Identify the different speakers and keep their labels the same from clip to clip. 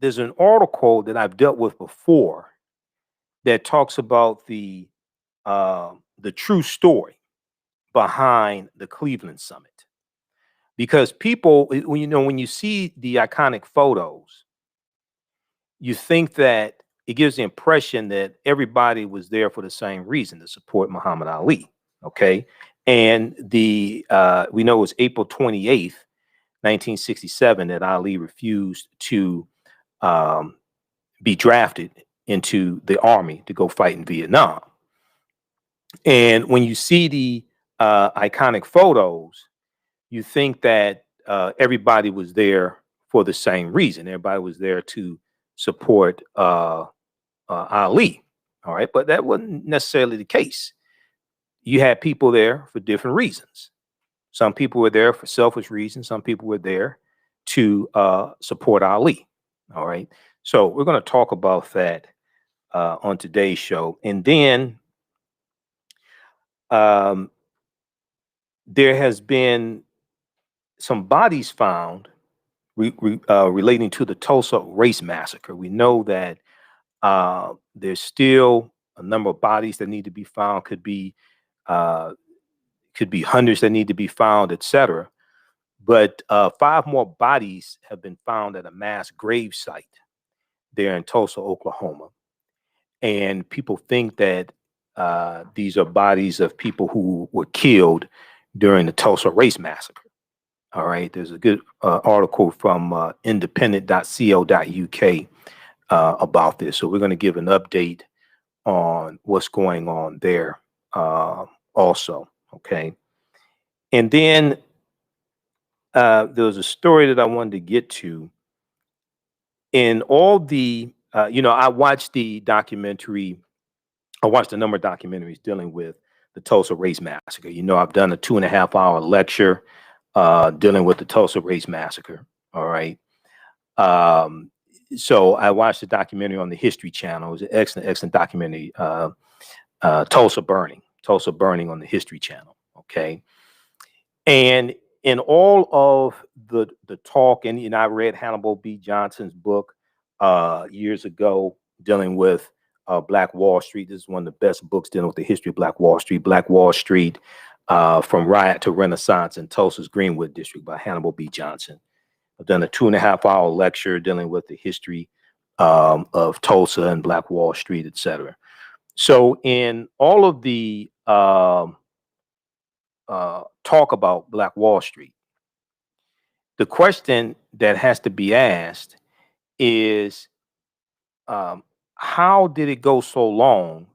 Speaker 1: there's an article that I've dealt with before that talks about the true story behind the Cleveland summit. Because people, when when you see the iconic photos, you think that it gives the impression that everybody was there for the same reason, to support Muhammad Ali. Okay. And we know it was April 28th, 1967, that Ali refused to um, be drafted into the army to go fight in Vietnam. And when you see the iconic photos, you think that everybody was there for the same reason. Everybody was there to support Ali. All right. But that wasn't necessarily the case. You had people there for different reasons. Some people were there for selfish reasons. Some people were there to support Ali. All right. So we're going to talk about that on today's show. And then um, there has been some bodies found relating to the Tulsa Race Massacre. We know that there's still a number of bodies that need to be found. Uh, could be hundreds that need to be found, etc. But 5 more bodies have been found at a mass grave site there in Tulsa, Oklahoma. And people think that these are bodies of people who were killed during the Tulsa Race Massacre. All right. There's a good article from independent.co.uk about this. So we're going to give an update on what's going on there also. Okay. And then there was a story that I wanted to get to. In all the, I watched the documentary. I watched a number of documentaries dealing with the Tulsa Race Massacre. I've done a 2.5-hour lecture dealing with the Tulsa Race Massacre. All right. So I watched the documentary on the History Channel. It was an excellent documentary, Tulsa Burning on the History Channel. Okay. And in all of the talk, and I read Hannibal B. Johnson's book years ago dealing with Black Wall Street. This is one of the best books dealing with the history of Black Wall Street. Black Wall Street, from Riot to Renaissance in Tulsa's Greenwood District by Hannibal B. Johnson. I've done a 2.5-hour lecture dealing with the history of Tulsa and Black Wall Street, etc. So in all of the talk about Black Wall Street, the question that has to be asked is, how did it go so long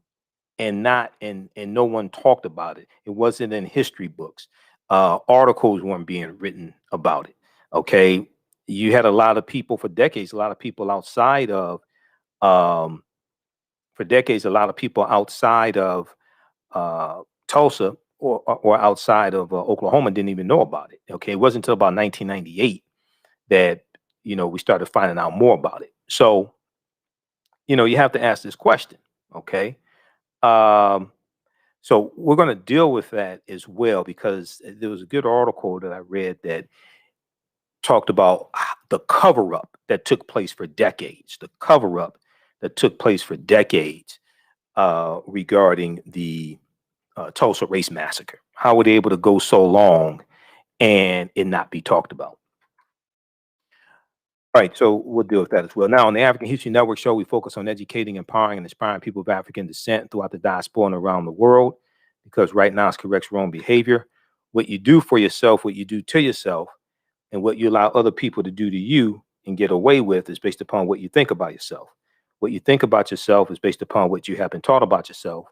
Speaker 1: and no one talked about it? It wasn't in history books. Articles weren't being written about it. Okay. You had a lot of people for decades, a lot of people outside of Tulsa or outside of Oklahoma didn't even know about it. Okay. It wasn't until about 1998 that, we started finding out more about it. So, you have to ask this question. Okay. So we're going to deal with that as well, because there was a good article that I read that talked about the cover-up that took place for decades, regarding the Tulsa Race Massacre. How were they able to go so long and it not be talked about? All right, so we'll deal with that as well. Now, on the African History Network show, we focus on educating, empowering, and inspiring people of African descent throughout the diaspora and around the world, because right now it corrects wrong behavior. What you do for yourself, what you do to yourself, and what you allow other people to do to you and get away with is based upon what you think about yourself. What you think about yourself is based upon what you have been taught about yourself.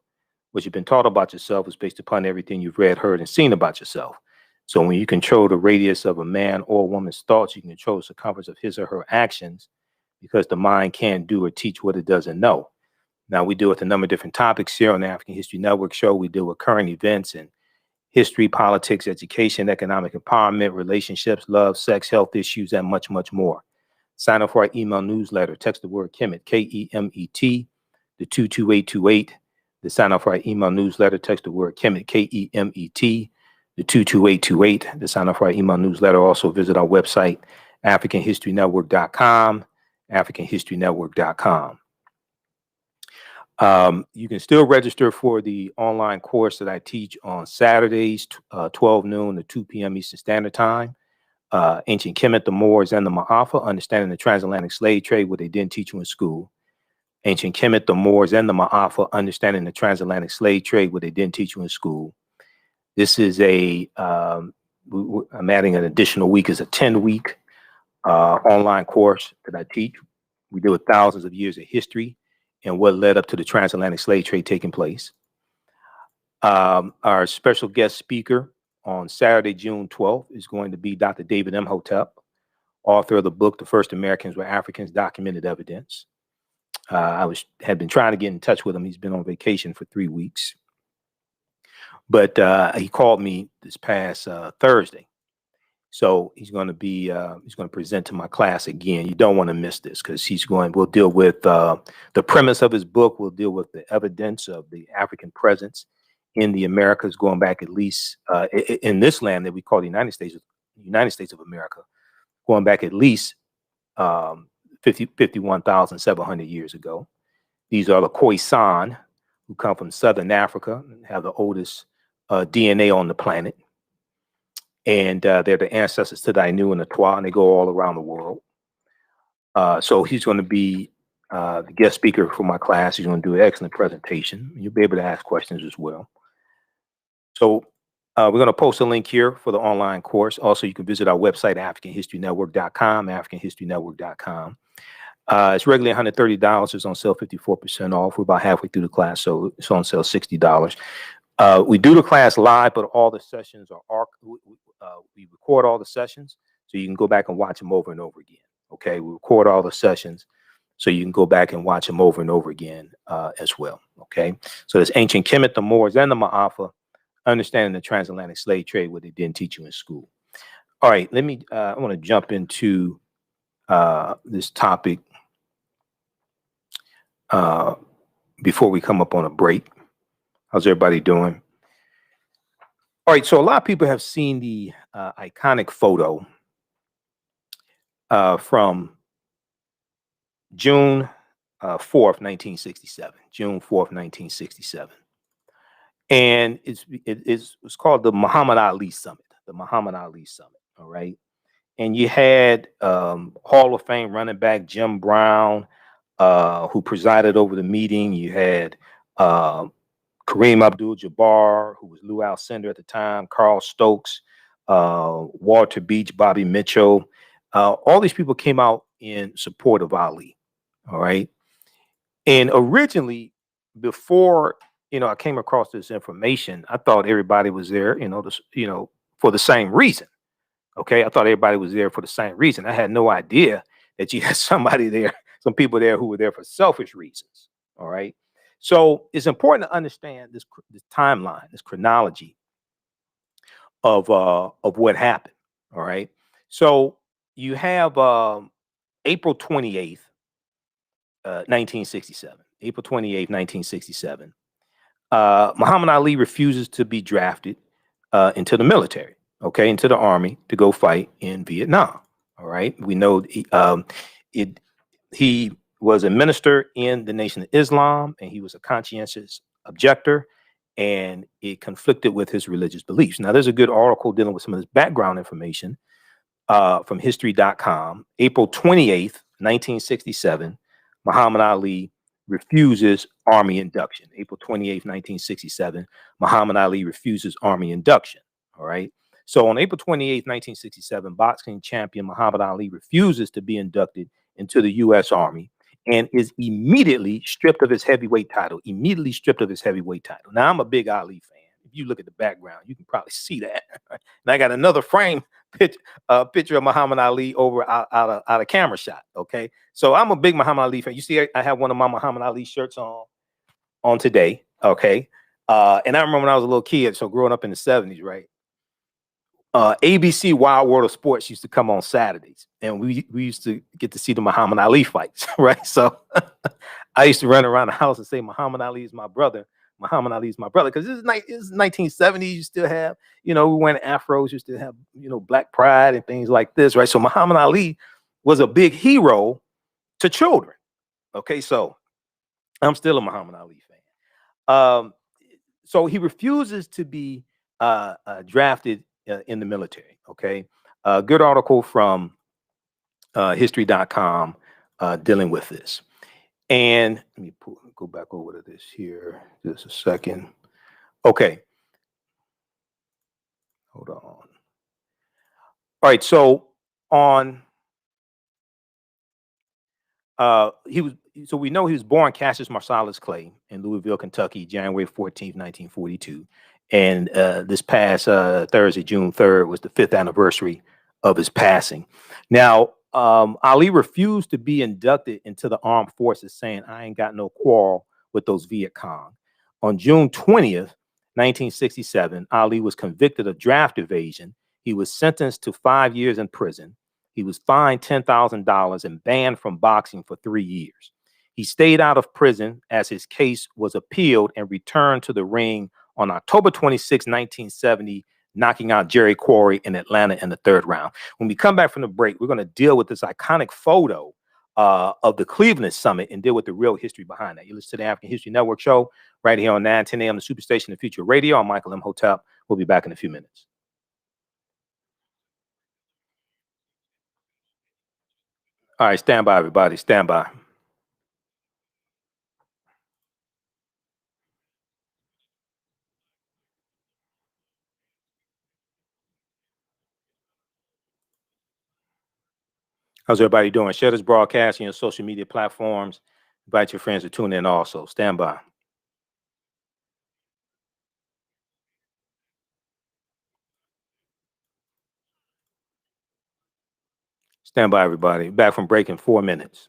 Speaker 1: What you've been taught about yourself is based upon everything you've read, heard, and seen about yourself. So when you control the radius of a man or a woman's thoughts, you can control the circumference of his or her actions, because the mind can't do or teach what it doesn't know. Now, we deal with a number of different topics here on the African History Network show. We deal with current events and history, politics, education, economic empowerment, relationships, love, sex, health issues, and much, much more. Sign up for our email newsletter. Text the word Kemet, Kemet, to 22828. To sign up for our email newsletter, text the word Kemet, Kemet, to 22828. To sign up for our email newsletter, also visit our website, AfricanHistoryNetwork.com. AfricanHistoryNetwork.com. You can still register for the online course that I teach on Saturdays, 12 noon to 2 p.m. Eastern Standard Time. Ancient Kemet, the Moors, and the Ma'afa, Understanding the Transatlantic Slave Trade, what they didn't teach you in school. Ancient Kemet, the Moors, and the Ma'afa, Understanding the Transatlantic Slave Trade, what they didn't teach you in school. This is I'm adding an additional week, is a 10-week online course that I teach. We deal with thousands of years of history and what led up to the transatlantic slave trade taking place. Our special guest speaker on Saturday, June 12th, is going to be Dr. David Imhotep, author of the book, The First Americans Were Africans, Documented Evidence. Had been trying to get in touch with him. He's been on vacation for 3 weeks. But he called me this past Thursday. So he's going to present to my class again. You don't want to miss this, because we'll deal with the premise of his book. We'll deal with the evidence of the African presence in the Americas, going back at least in this land that we call the United States of America, going back at least 51,700 years ago. These are the Khoisan, who come from Southern Africa and have the oldest DNA on the planet. And they're the ancestors to the Ainu and the Twa, and they go all around the world. So he's going to be the guest speaker for my class. He's going to do an excellent presentation. You'll be able to ask questions as well. So we're going to post a link here for the online course. Also, you can visit our website, AfricanHistoryNetwork.com, AfricanHistoryNetwork.com. It's regularly $130. It's on sale 54% off. We're about halfway through the class, so it's on sale $60. We do the class live, but all the sessions are we record all the sessions, so you can go back and watch them over and over again. Okay, we record all the sessions, so you can go back and watch them over and over again as well. Okay, so there's Ancient Kemet, the Moors, and the Ma'afa, Understanding the Transatlantic Slave Trade, what they didn't teach you in school. All right, I want to jump into this topic before we come up on a break. How's everybody doing? All right, so a lot of people have seen the iconic photo from June 4th, 1967. June 4th, 1967. And it's called the Muhammad Ali Summit, the Muhammad Ali Summit, all right? And you had Hall of Fame running back Jim Brown, who presided over the meeting. You had Kareem Abdul-Jabbar, who was Lou Alcindor at the time, Carl Stokes, Walter Beach, Bobby Mitchell. All these people came out in support of Ali, all right? And originally, before I came across this information, I thought everybody was there, for the same reason. Okay, I thought everybody was there for the same reason. I had no idea that you had somebody there, some people there who were there for selfish reasons. All right. So it's important to understand this timeline, this chronology of what happened. All right. So you have April 28th, 1967. April 28th, 1967. Muhammad Ali refuses to be drafted into the military, okay, into the army to go fight in Vietnam. All right. We know he was a minister in the Nation of Islam, and he was a conscientious objector, and it conflicted with his religious beliefs. Now, there's a good article dealing with some of this background information from history.com. April 28th, 1967, Muhammad Ali refuses army induction. April 28th, 1967, Muhammad Ali refuses army induction. All right. So on April 28th, 1967, boxing champion Muhammad Ali refuses to be inducted into the U.S. Army and is immediately stripped of his heavyweight title. Now, I'm a big Ali fan. If you look at the background, you can probably see that. And I got another picture of Muhammad Ali over out of camera shot. Okay, so I'm a big Muhammad Ali fan. You see, I have one of my Muhammad Ali shirts on today. Okay, and I remember when I was a little kid, so growing up in the 70s, right? ABC Wild World of Sports used to come on Saturdays, and we used to get to see the Muhammad Ali fights, right? So I used to run around the house and say, Muhammad Ali is my brother. Muhammad Ali is my brother, because this is 1970s. You still have, we wearing afros. You still have, Black pride and things like this, right? So Muhammad Ali was a big hero to children. Okay, so I'm still a Muhammad Ali fan. So he refuses to be drafted in the military. Okay, good article from history.com dealing with this. And let me go back over to this here just a second. Okay, hold on. All right, so on he was so we know he was born Cassius Marsalis Clay in Louisville, Kentucky, January 14th, 1942. And this past Thursday, June 3rd, was the 5th anniversary of his passing. Now, Ali refused to be inducted into the armed forces, saying, "I ain't got no quarrel with those Viet Cong." On June 20th, 1967, Ali was convicted of draft evasion. He was sentenced to 5 years in prison. He was fined $10,000 and banned from boxing for 3 years. He stayed out of prison as his case was appealed and returned to the ring on October 26, 1970, knocking out Jerry Quarry in Atlanta in the 3rd round. When we come back from the break, we're going to deal with this iconic photo of the Cleveland Summit and deal with the real history behind that. You listen to the African History Network show right here on 910 a.m. the Superstation of Future Radio. I'm Michael Imhotep. We'll be back in a few minutes. All right, stand by, everybody. Stand by. How's everybody doing? Share this broadcast on your social media platforms. Invite your friends to tune in also. Stand by. Stand by, everybody. Back from break in 4 minutes.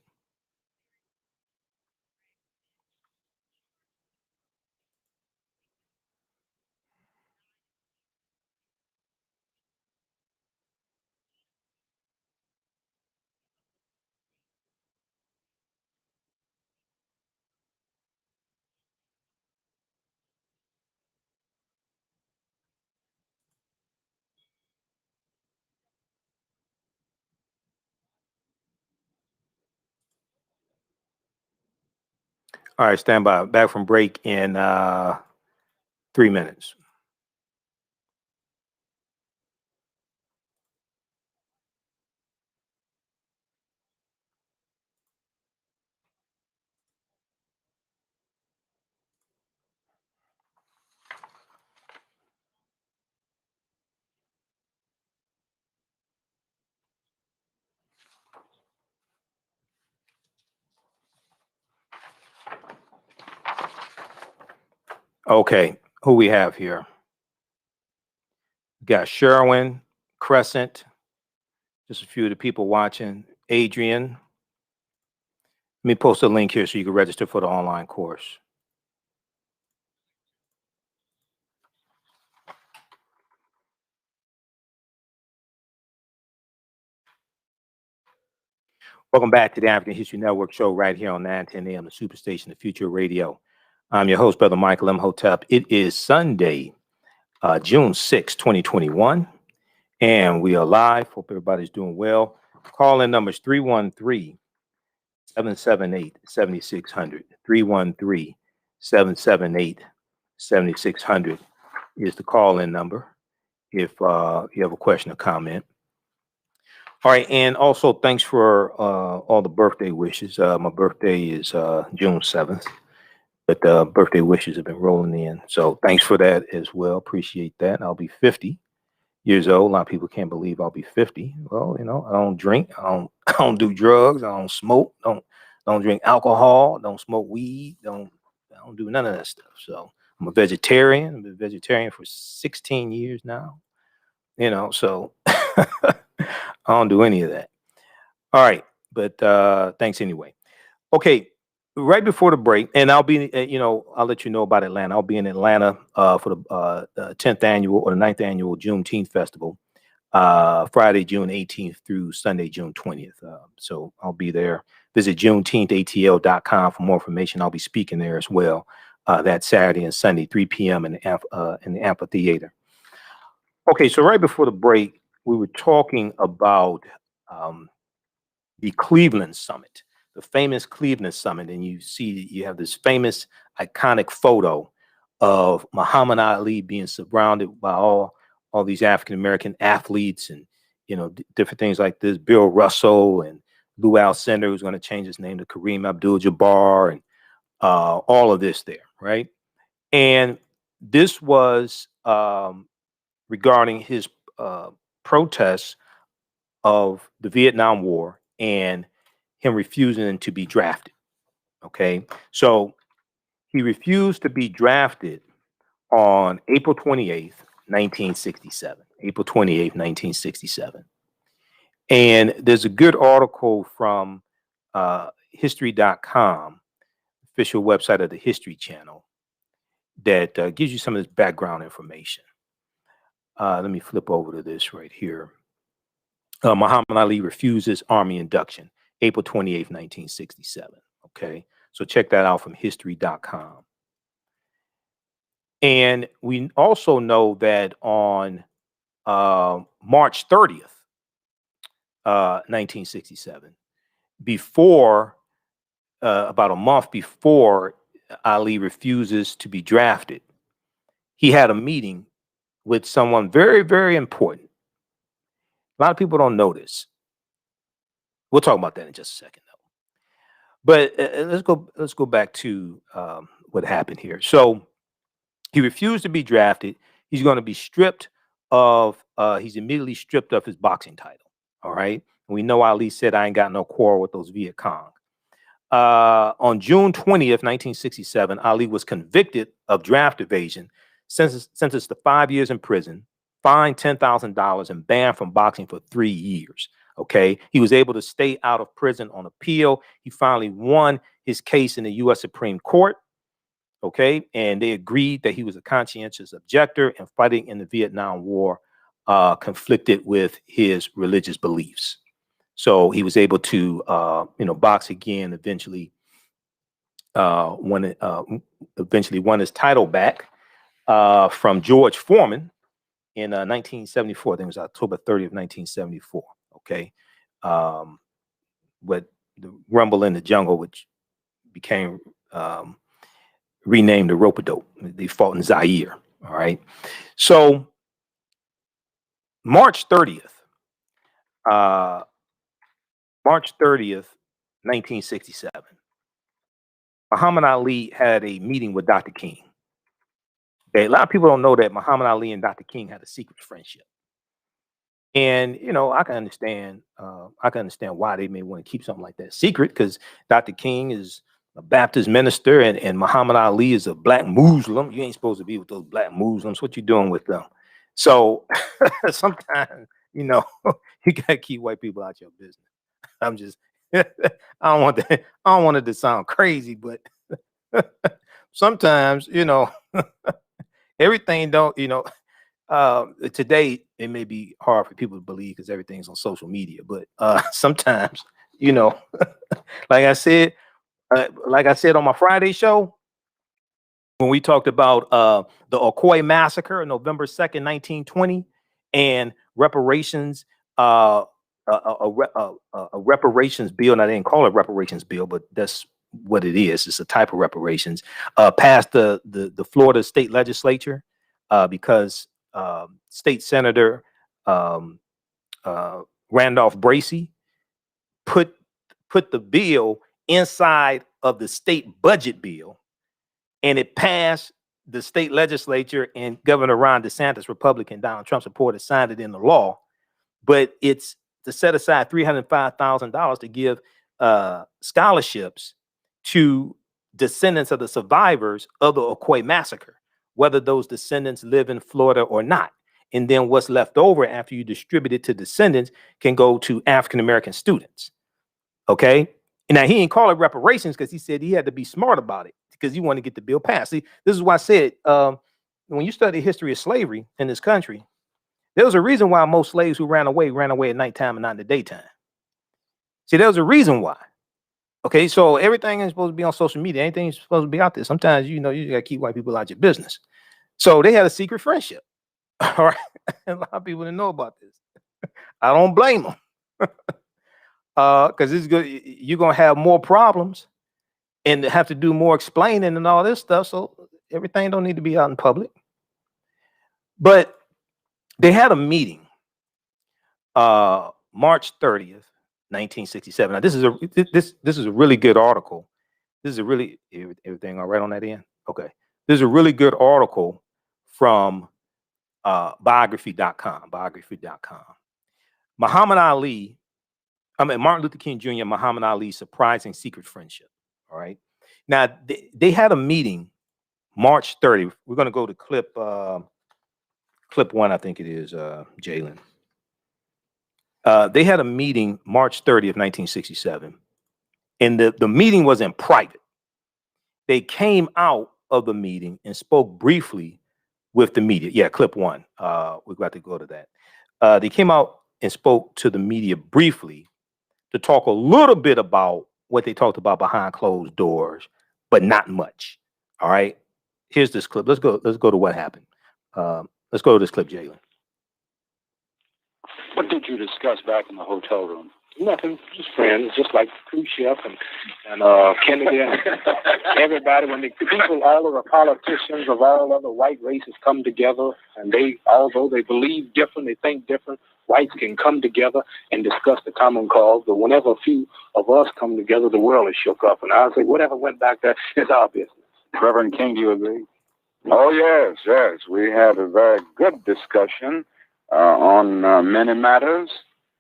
Speaker 1: All right, stand by. Back from break in 3 minutes. Okay, who we have here? We got Sherwin, Crescent, just a few of the people watching. Adrian. Let me post a link here so you can register for the online course. Welcome back to the African History Network show right here on 910 a.m. the Superstation of Future Radio. I'm your host, Brother Michael Imhotep. It is Sunday, June 6, 2021, and we are live. Hope everybody's doing well. Call-in numbers 313-778-7600. 313-778-7600 is the call-in number if you have a question or comment. All right, and also thanks for all the birthday wishes. My birthday is June 7th, but birthday wishes have been rolling in. So thanks for that as well. Appreciate that. I'll be 50 years old. A lot of people can't believe I'll be 50. Well, you know, I don't drink. I don't, I don't do drugs. I don't smoke. Don't drink alcohol. Don't smoke weed. I don't do none of that stuff. So I'm a vegetarian. I've been a vegetarian for 16 years now. You know, so I don't do any of that. All right, but thanks anyway. Okay, right before the break, and I'll be, I'll let you know about Atlanta. I'll be in Atlanta for the 10th annual or the 9th annual Juneteenth Festival, Friday, June 18th through Sunday, June 20th. So I'll be there. Visit JuneteenthATL.com for more information. I'll be speaking there as well that Saturday and Sunday, 3 p.m. in the amphitheater. Okay, so right before the break, we were talking about the Cleveland Summit. the famous Cleveland summit, and you have this famous iconic photo of Muhammad Ali being surrounded by all these African American athletes, and different things like this. Bill Russell and Lou Alcindor, who's going to change his name to Kareem Abdul-Jabbar, and all of this there, right? And this was regarding his protests of the Vietnam War and him refusing to be drafted. Okay, so he refused to be drafted on April 28th, 1967. April 28th, 1967. And there's a good article from history.com, official website of the History Channel, that gives you some of this background information. Let me flip over to this right here. Muhammad Ali refuses Army induction, April 28th, 1967. Okay, so check that out from history.com. And we also know that on March 30th, 1967, before about a month before Ali refuses to be drafted, he had a meeting with someone very, very important. A lot of people don't know this. We'll talk about that in just a second, though. But let's go back to what happened here. So he refused to be drafted. He's going to be stripped of. He's immediately stripped of his boxing title. All right. And we know Ali said, "I ain't got no quarrel with those Viet Cong." On June 20th, 1967, Ali was convicted of draft evasion, sentenced to 5 years in prison, fined $10,000, and banned from boxing for 3 years. Okay, he was able to stay out of prison on appeal. He finally won his case in the U.S. Supreme Court. Okay, and they agreed that he was a conscientious objector and fighting in the Vietnam War conflicted with his religious beliefs. So he was able to, box again. Eventually, won his title back from George Foreman in 1974. I think it was October 30th, 1974. Okay, but the Rumble in the Jungle, which became renamed the Rope-a-Dope. They fought in Zaire. All right, so March 30th. March 30th, 1967, Muhammad Ali had a meeting with Dr. King. Okay, a lot of people don't know that Muhammad Ali and Dr. King had a secret friendship. And I can understand. I can understand why they may want to keep something like that secret, because Dr. King is a Baptist minister, and Muhammad Ali is a black Muslim. You ain't supposed to be with those black Muslims. What you doing with them? So sometimes, you gotta keep white people out your business. I'm just, I don't want that. I don't want it to sound crazy, but sometimes, everything don't, today it may be hard for people to believe because everything's on social media, but sometimes, like I said on my Friday show, when we talked about the Ocoee Massacre on November 2nd, 1920, and reparations, a reparations bill, and I didn't call it reparations bill, but that's what it is. It's a type of reparations passed the Florida state legislature because State Senator Randolph Bracey put the bill inside of the state budget bill, and it passed the state legislature, and Governor Ron DeSantis, Republican, Donald Trump supporter, signed it into law. But it's to set aside $305,000 to give scholarships to descendants of the survivors of the Ocoee Massacre, whether those descendants live in Florida or not. And then what's left over after you distribute it to descendants can go to African-American students. Okay. And now he didn't call it reparations because he said he had to be smart about it because he wanted to get the bill passed. See, this is why I said when you study the history of slavery in this country, there was a reason why most slaves who ran away at nighttime and not in the daytime. See, there was a reason why. Okay, so everything is supposed to be on social media. Anything is supposed to be out there. Sometimes, you got to keep white people out your business. So they had a secret friendship. All right. A lot of people didn't know about this. I don't blame them. Because it's good. You're gonna have more problems and have to do more explaining and all this stuff. So everything don't need to be out in public. But they had a meeting, March 30th, 1967. Now this is a really good article. This is a really everything all right on that end. Okay, this is a really good article from biography.com. Biography.com. Martin Luther King Jr. and Muhammad Ali's surprising secret friendship. All right. Now they had a meeting March 30th. We're going to go to clip one, I think it is, Jalen. They had a meeting March 30th, 1967, and the meeting was in private. They came out of the meeting and spoke briefly with the media. Yeah, clip one. We've got to go to that. They came out and spoke to the media briefly to talk a little bit about what they talked about behind closed doors, but not much. All right. Here's this clip. Let's go to what happened. Let's go to this clip, Jalen.
Speaker 2: What did you discuss back in the hotel room? Nothing, just friends, just like cruise chef and Kennedy and everybody. When the people, all of the politicians of all other white races come together, and they, although they believe different, they think different, whites can come together and discuss the common cause. But whenever a few of us come together, the world is shook up. And I say, whatever went back there is our business.
Speaker 3: Reverend King, do you agree? Oh, yes, yes. We had a very good discussion on many matters.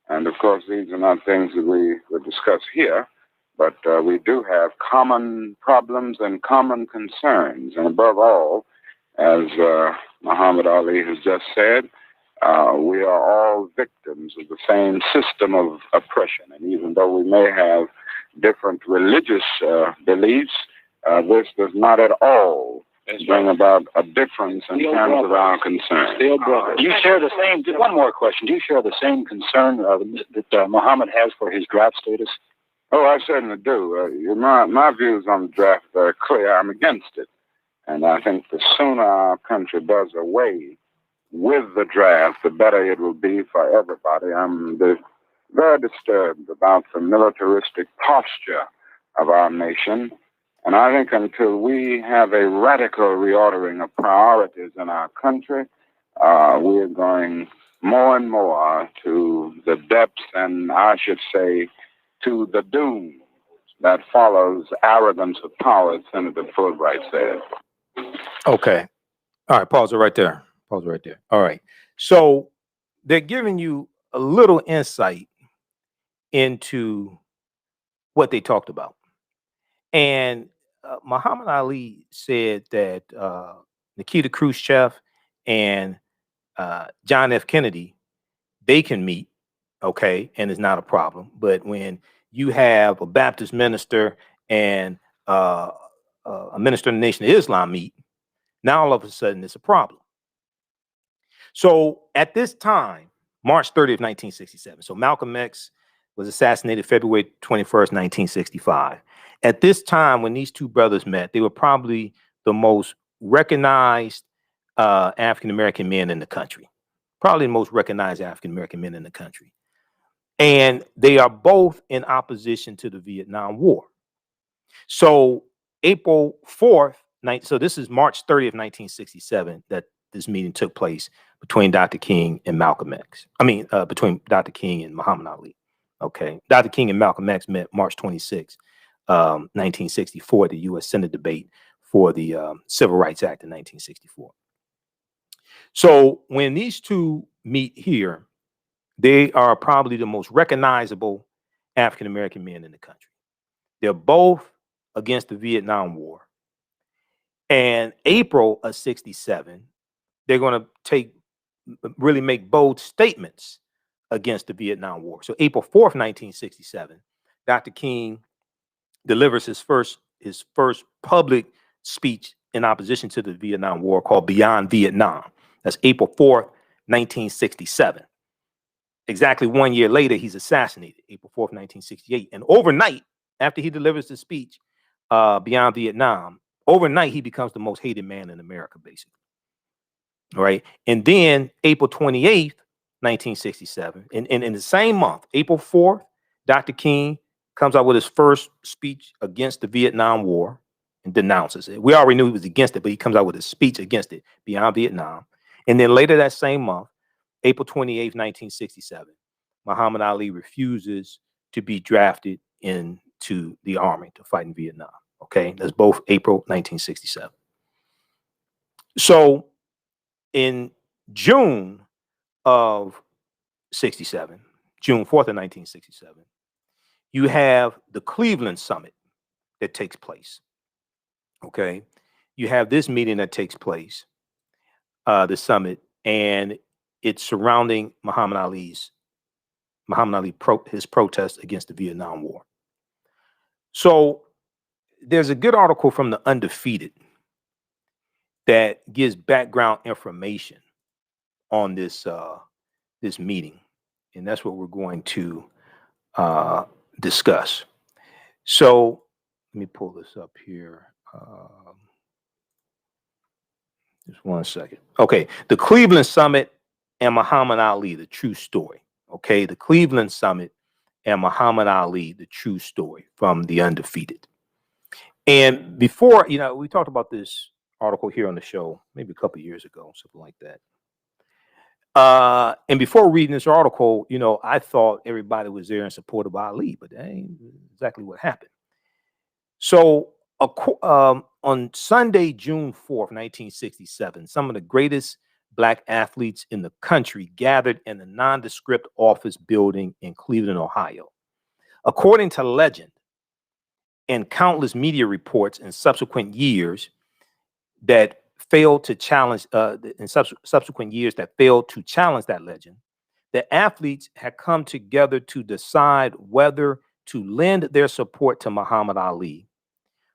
Speaker 3: And, of course, these are not things that we would discuss here. But we do have common problems and common concerns. And above all, as Muhammad Ali has just said, we are all victims of the same system of oppression. And even though we may have different religious beliefs, this does not at all bring about a difference in terms of our concern.
Speaker 2: Still brother. Do you share the same, one more question, do you share the same concern that Muhammad has for his draft status?
Speaker 3: Oh, I certainly do. My views on the draft are clear. I'm against it. And I think the sooner our country does away with the draft, the better it will be for everybody. I'm very disturbed about the militaristic posture of our nation. And I think until we have a radical reordering of priorities in our country, we are going more and more to the depths, and I should say to the doom that follows arrogance of power, as Senator Fulbright said.
Speaker 1: Okay. All right. Pause it right there. Pause it right there. All right. So they're giving you a little insight into what they talked about. And Muhammad Ali said that Nikita Khrushchev and John F. Kennedy, they can meet, okay, and it's not a problem. But when you have a Baptist minister and a minister of the Nation of Islam meet, now all of a sudden it's a problem. So at this time, March 30th, 1967, so Malcolm X was assassinated February 21st, 1965. At this time, when these two brothers met, they were probably the most recognized African-American men in the country, probably the most recognized African-American men in the country. And they are both in opposition to the Vietnam War. So April 4th, so this is March 30th, 1967, that this meeting took place between Dr. King and Malcolm X. Between Dr. King and Muhammad Ali. Okay. Dr. King and Malcolm X met March 26th, 1964, the U.S. Senate debate for the Civil Rights Act in 1964. So when these two meet here, they are probably the most recognizable African-American men in the country. They're both against the Vietnam War. And April of 67, they're going to really make bold statements against the Vietnam War. So April 4th, 1967, Dr. King delivers his first public speech in opposition to the Vietnam War called Beyond Vietnam. That's April 4th, 1967. Exactly 1 year later, he's assassinated, April 4th, 1968. And overnight, after he delivers the speech, Beyond Vietnam, overnight, he becomes the most hated man in America, basically. All right. And then April 28th, 1967, in the same month, April 4th, Dr. King comes out with his first speech against the Vietnam War and denounces it. We already knew he was against it, but he comes out with a speech against it beyond Vietnam. And then later that same month, April 28th, 1967, Muhammad Ali refuses to be drafted into the army to fight in Vietnam. Okay, that's both April 1967. So in June of 67, June 4th of 1967, you have the Cleveland Summit that takes place. Okay, you have this meeting that takes place, the summit, and it's surrounding his protest against the Vietnam War. So there's a good article from the Undefeated that gives background information on this this meeting, and that's what we're going to discuss. So let me pull this up here. Just one second. Okay, the Cleveland Summit and Muhammad Ali, the true story. Okay, the Cleveland Summit and Muhammad Ali, the true story from the Undefeated. And before, we talked about this article here on the show maybe a couple of years ago, something like that. And before reading this article, I thought everybody was there in support of Ali, but that ain't exactly what happened. So on Sunday, June 4th, 1967, some of the greatest Black athletes in the country gathered in the nondescript office building in Cleveland, Ohio. According to legend and countless media reports in subsequent years that failed to challenge that legend, the athletes had come together to decide whether to lend their support to Muhammad Ali,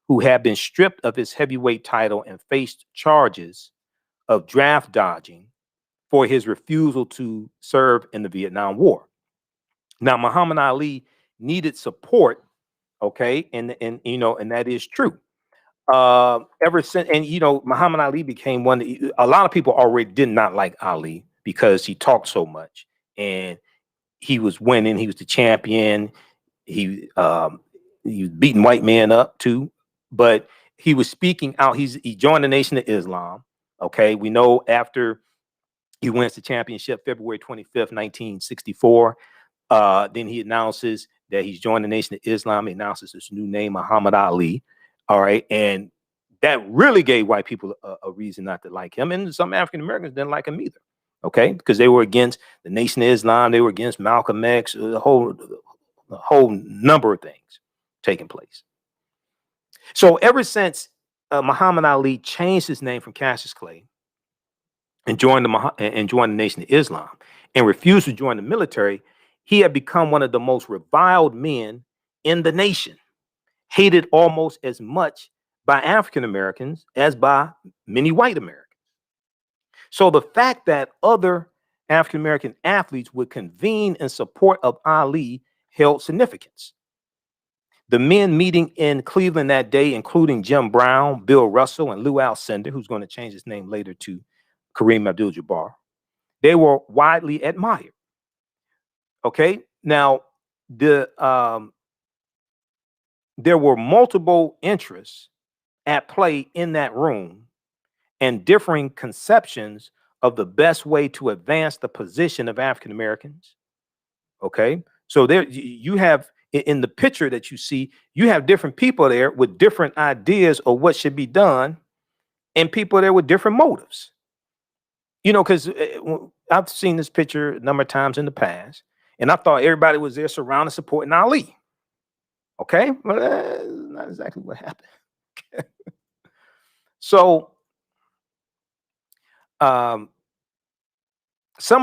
Speaker 1: who had been stripped of his heavyweight title and faced charges of draft dodging for his refusal to serve in the Vietnam War. Now, Muhammad Ali needed support, okay, and that is true. Ever since, and Muhammad Ali became a lot of people already did not like Ali because he talked so much and he was winning. He was the champion. He was beating white men up too, but he was speaking out. He joined the Nation of Islam. Okay, we know after he wins the championship February 25th, 1964. Then he announces that he's joined the Nation of Islam. He announces his new name, Muhammad Ali. All right, and that really gave white people a reason not to like him, and some African Americans didn't like him either. Okay, because they were against the Nation of Islam, they were against Malcolm X, a whole number of things taking place. So ever since Muhammad Ali changed his name from Cassius Clay and joined the Nation of Islam and refused to join the military, he had become one of the most reviled men in the nation, hated almost as much by African Americans as by many white Americans. So the fact that other African American athletes would convene in support of Ali held significance. The men meeting in Cleveland that day, including Jim Brown, Bill Russell, and Lou Alcindor, who's going to change his name later to Kareem Abdul-Jabbar, they were widely admired. Okay, now there were multiple interests at play in that room and differing conceptions of the best way to advance the position of African Americans. Okay, so there you have in the picture that you see, you have different people there with different ideas of what should be done, and people there with different motives. Because I've seen this picture a number of times in the past, and I thought everybody was there surrounded supporting Ali. Okay, well, that's not exactly what happened. So, some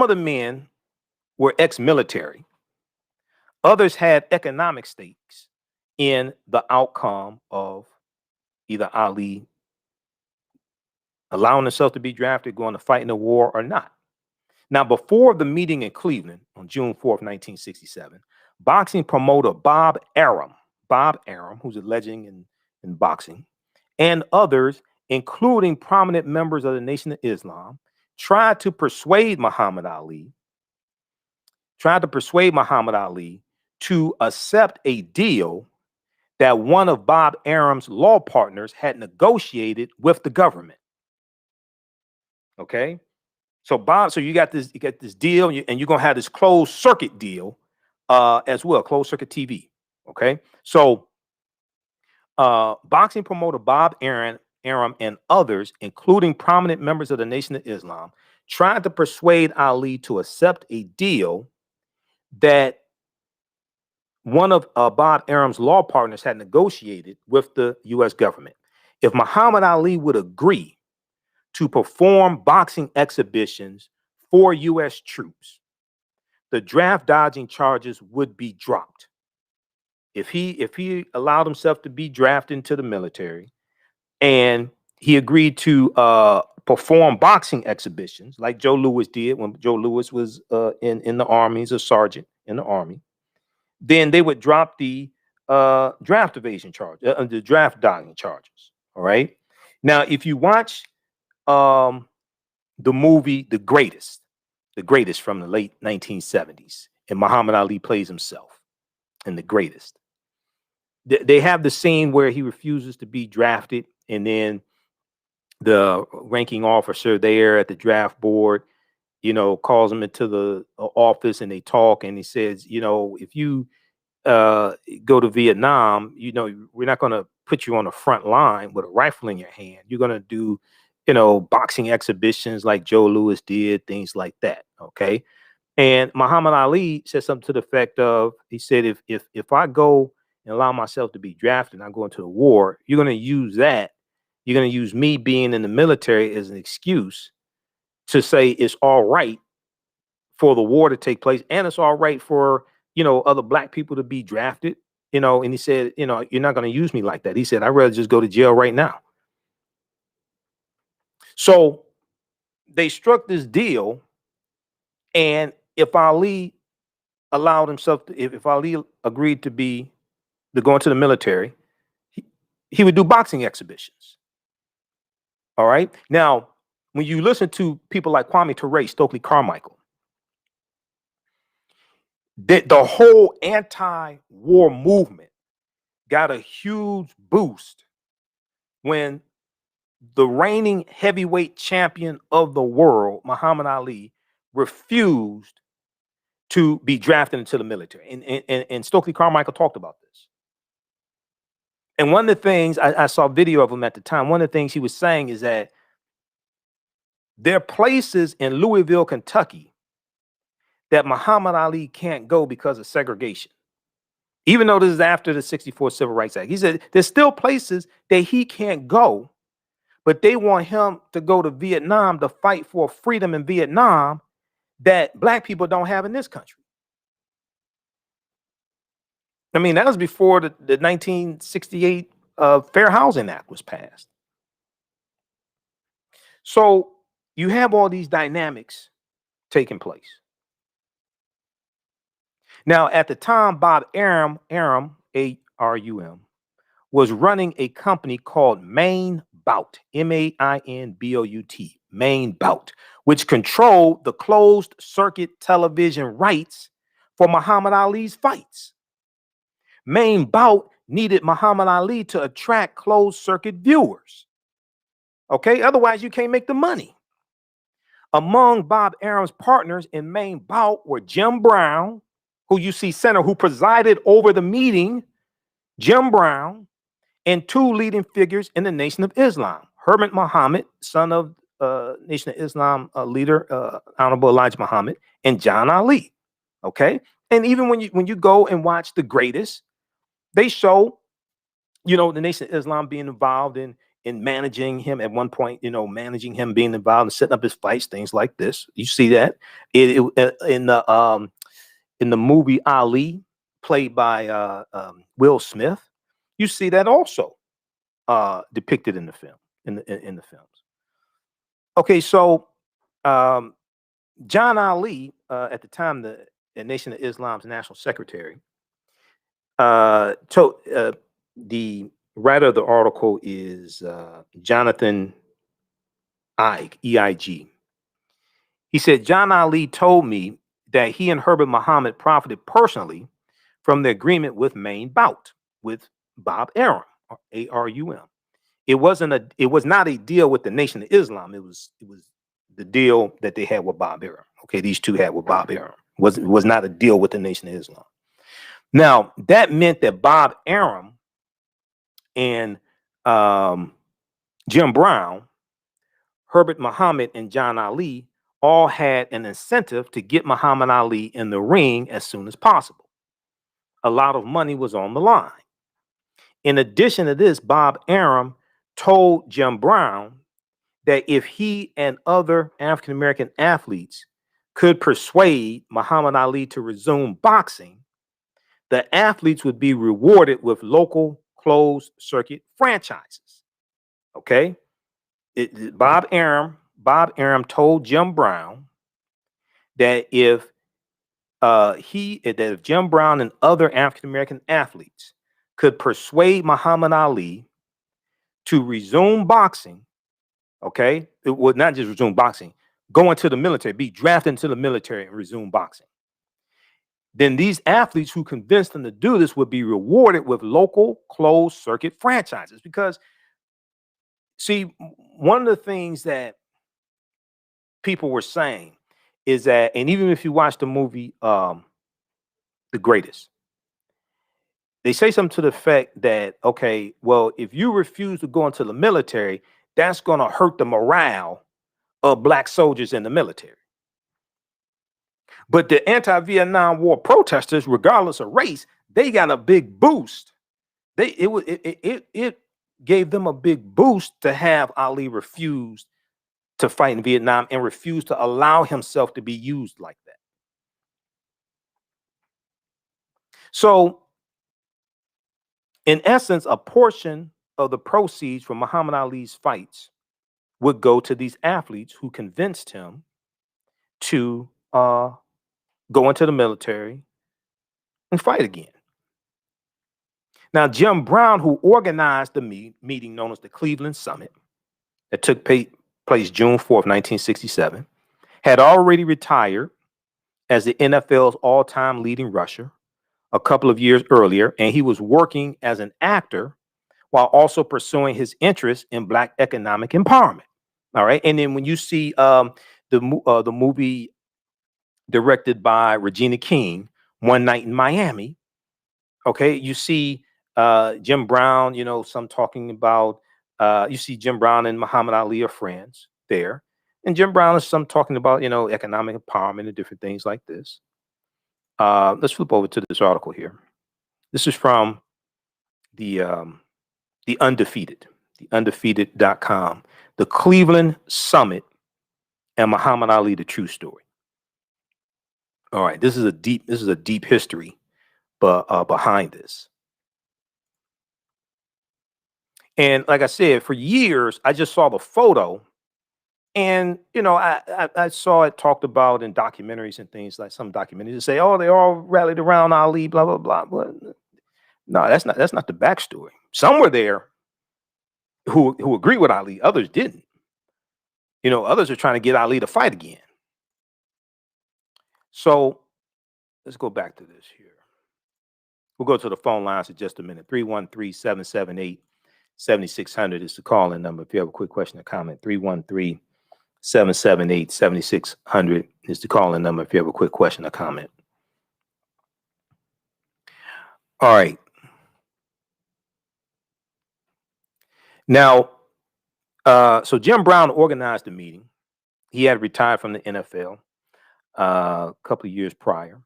Speaker 1: of the men were ex-military. Others had economic stakes in the outcome of either Ali allowing himself to be drafted, going to fight in the war or not. Now, before the meeting in Cleveland on June 4th, 1967, boxing promoter Bob Arum, who's a legend in boxing, and others, including prominent members of the Nation of Islam, tried to persuade Muhammad Ali to accept a deal that one of Bob Arum's law partners had negotiated with the government. Okay, so you got this deal, and you're gonna have this closed circuit deal as well, closed circuit TV. Okay, so boxing promoter Bob Arum and others, including prominent members of the Nation of Islam, tried to persuade Ali to accept a deal that one of Bob Arum's law partners had negotiated with the U.S. government. If Muhammad Ali would agree to perform boxing exhibitions for U.S. troops, the draft dodging charges would be dropped. If he allowed himself to be drafted into the military, and he agreed to perform boxing exhibitions like Joe Louis did when Joe Louis was in the Army as a sergeant in the Army, then they would drop the draft evasion charge, the draft dodging charges. All right. Now, if you watch the movie The Greatest from the late 1970s, and Muhammad Ali plays himself in The Greatest, they have the scene where he refuses to be drafted, and then the ranking officer there at the draft board, calls him into the office, and they talk, and he says, if you go to Vietnam, we're not going to put you on the front line with a rifle in your hand. You're going to do, boxing exhibitions like Joe Louis did, things like that. Okay. And Muhammad Ali said something to the effect of, he said, if I go and allow myself to be drafted and I go into the war, you're going to use that. You're going to use me being in the military as an excuse to say it's all right for the war to take place, and it's all right for other black people to be drafted. And he said, you're not going to use me like that. He said, I'd rather just go to jail right now. So they struck this deal, and if Ali allowed himself to, if Ali agreed to go into the military, he would do boxing exhibitions. All right. Now, when you listen to people like Kwame Ture, Stokely Carmichael, the whole anti-war movement got a huge boost when the reigning heavyweight champion of the world, Muhammad Ali, refused to be drafted into the military. And Stokely Carmichael talked about this. And one of the things, I saw a video of him at the time, one of the things he was saying is that there are places in Louisville, Kentucky, that Muhammad Ali can't go because of segregation. Even though this is after the 1964 Civil Rights Act. He said there's still places that he can't go, but they want him to go to Vietnam to fight for freedom in Vietnam that black people don't have in this country. I mean, that was before the 1968 Fair Housing Act was passed. So you have all these dynamics taking place. Now, at the time, Bob Arum, A-R-U-M, was running a company called Main Bout, M-A-I-N-B-O-U-T, Main Bout, which controlled the closed circuit television rights for Muhammad Ali's fights. Main Bout needed Muhammad Ali to attract closed circuit viewers. Okay, otherwise you can't make the money. Among Bob Arum's partners in Main Bout were Jim Brown, who you see center, who presided over the meeting, Jim Brown, and two leading figures in the Nation of Islam, Hermit Muhammad, son of Nation of Islam leader, Honorable Elijah Muhammad, and John Ali. Okay, and even when you go and watch The Greatest, they show, the Nation of Islam being involved in managing him at one point, managing him, being involved in setting up his fights, things like this. You see that in the movie Ali, played by Will Smith. You see that also depicted in the film, in the films. Okay, so John Ali, at the time, the Nation of Islam's national secretary, the writer of the article is Jonathan Eig, E-I-G. He said, John Ali told me that he and Herbert Muhammad profited personally from the agreement with Maine Bout with Bob Arum, Arum. It was not a deal with the Nation of Islam. It was the deal that they had with Bob Arum. Okay, these two had with Bob Arum. It was not a deal with the Nation of Islam. Now that meant that Bob Arum and Jim Brown, Herbert Muhammad, and John Ali all had an incentive to get Muhammad Ali in the ring as soon as possible. A lot of money was on the line. In addition to this, Bob Arum told Jim Brown that if he and other African-American athletes could persuade Muhammad Ali to resume boxing, the athletes would be rewarded with local closed circuit franchises. Okay. Bob Arum told Jim Brown that if Jim Brown and other African-American athletes could persuade Muhammad Ali to resume boxing, okay, it would not just resume boxing, go into the military, be drafted into the military and resume boxing. Then these athletes who convinced them to do this would be rewarded with local closed circuit franchises. Because, see, one of the things that people were saying is that, and even if you watch the movie The Greatest, they say something to the effect that, okay, well, if you refuse to go into the military, that's going to hurt the morale of black soldiers in the military. But the anti-Vietnam War protesters, regardless of race, they got a big boost. It gave them a big boost to have Ali refuse to fight in Vietnam and refuse to allow himself to be used like that. So, in essence, a portion of the proceeds from Muhammad Ali's fights would go to these athletes who convinced him to go into the military and fight again. Now, Jim Brown, who organized the meeting known as the Cleveland Summit that took place June 4th, 1967, had already retired as the NFL's all-time leading rusher a couple of years earlier, and he was working as an actor while also pursuing his interest in Black economic empowerment. All right, and then when you see the movie directed by Regina King, One Night in Miami, okay, you see Jim Brown, some talking about, you see Jim Brown and Muhammad Ali are friends there. And Jim Brown is some talking about, economic empowerment and different things like this. Let's flip over to this article here. This is from the Undefeated, theundefeated.com, the Cleveland Summit and Muhammad Ali, the true story. All right, this is a deep history behind this. And like I said, for years, I just saw the photo and, I saw it talked about in documentaries and things, like some documentaries that say, oh, they all rallied around Ali, blah, blah, blah. But no, that's not the backstory. Some were there who agree with Ali. Others didn't. Others are trying to get Ali to fight again. So let's go back to this here. We'll go to the phone lines in just a minute. 313-778-7600 is the call-in number. If you have a quick question or comment, 313-778-7600 is the call-in number. If you have a quick question or comment. All right. Now, so Jim Brown organized the meeting. He had retired from the NFL a couple of years prior.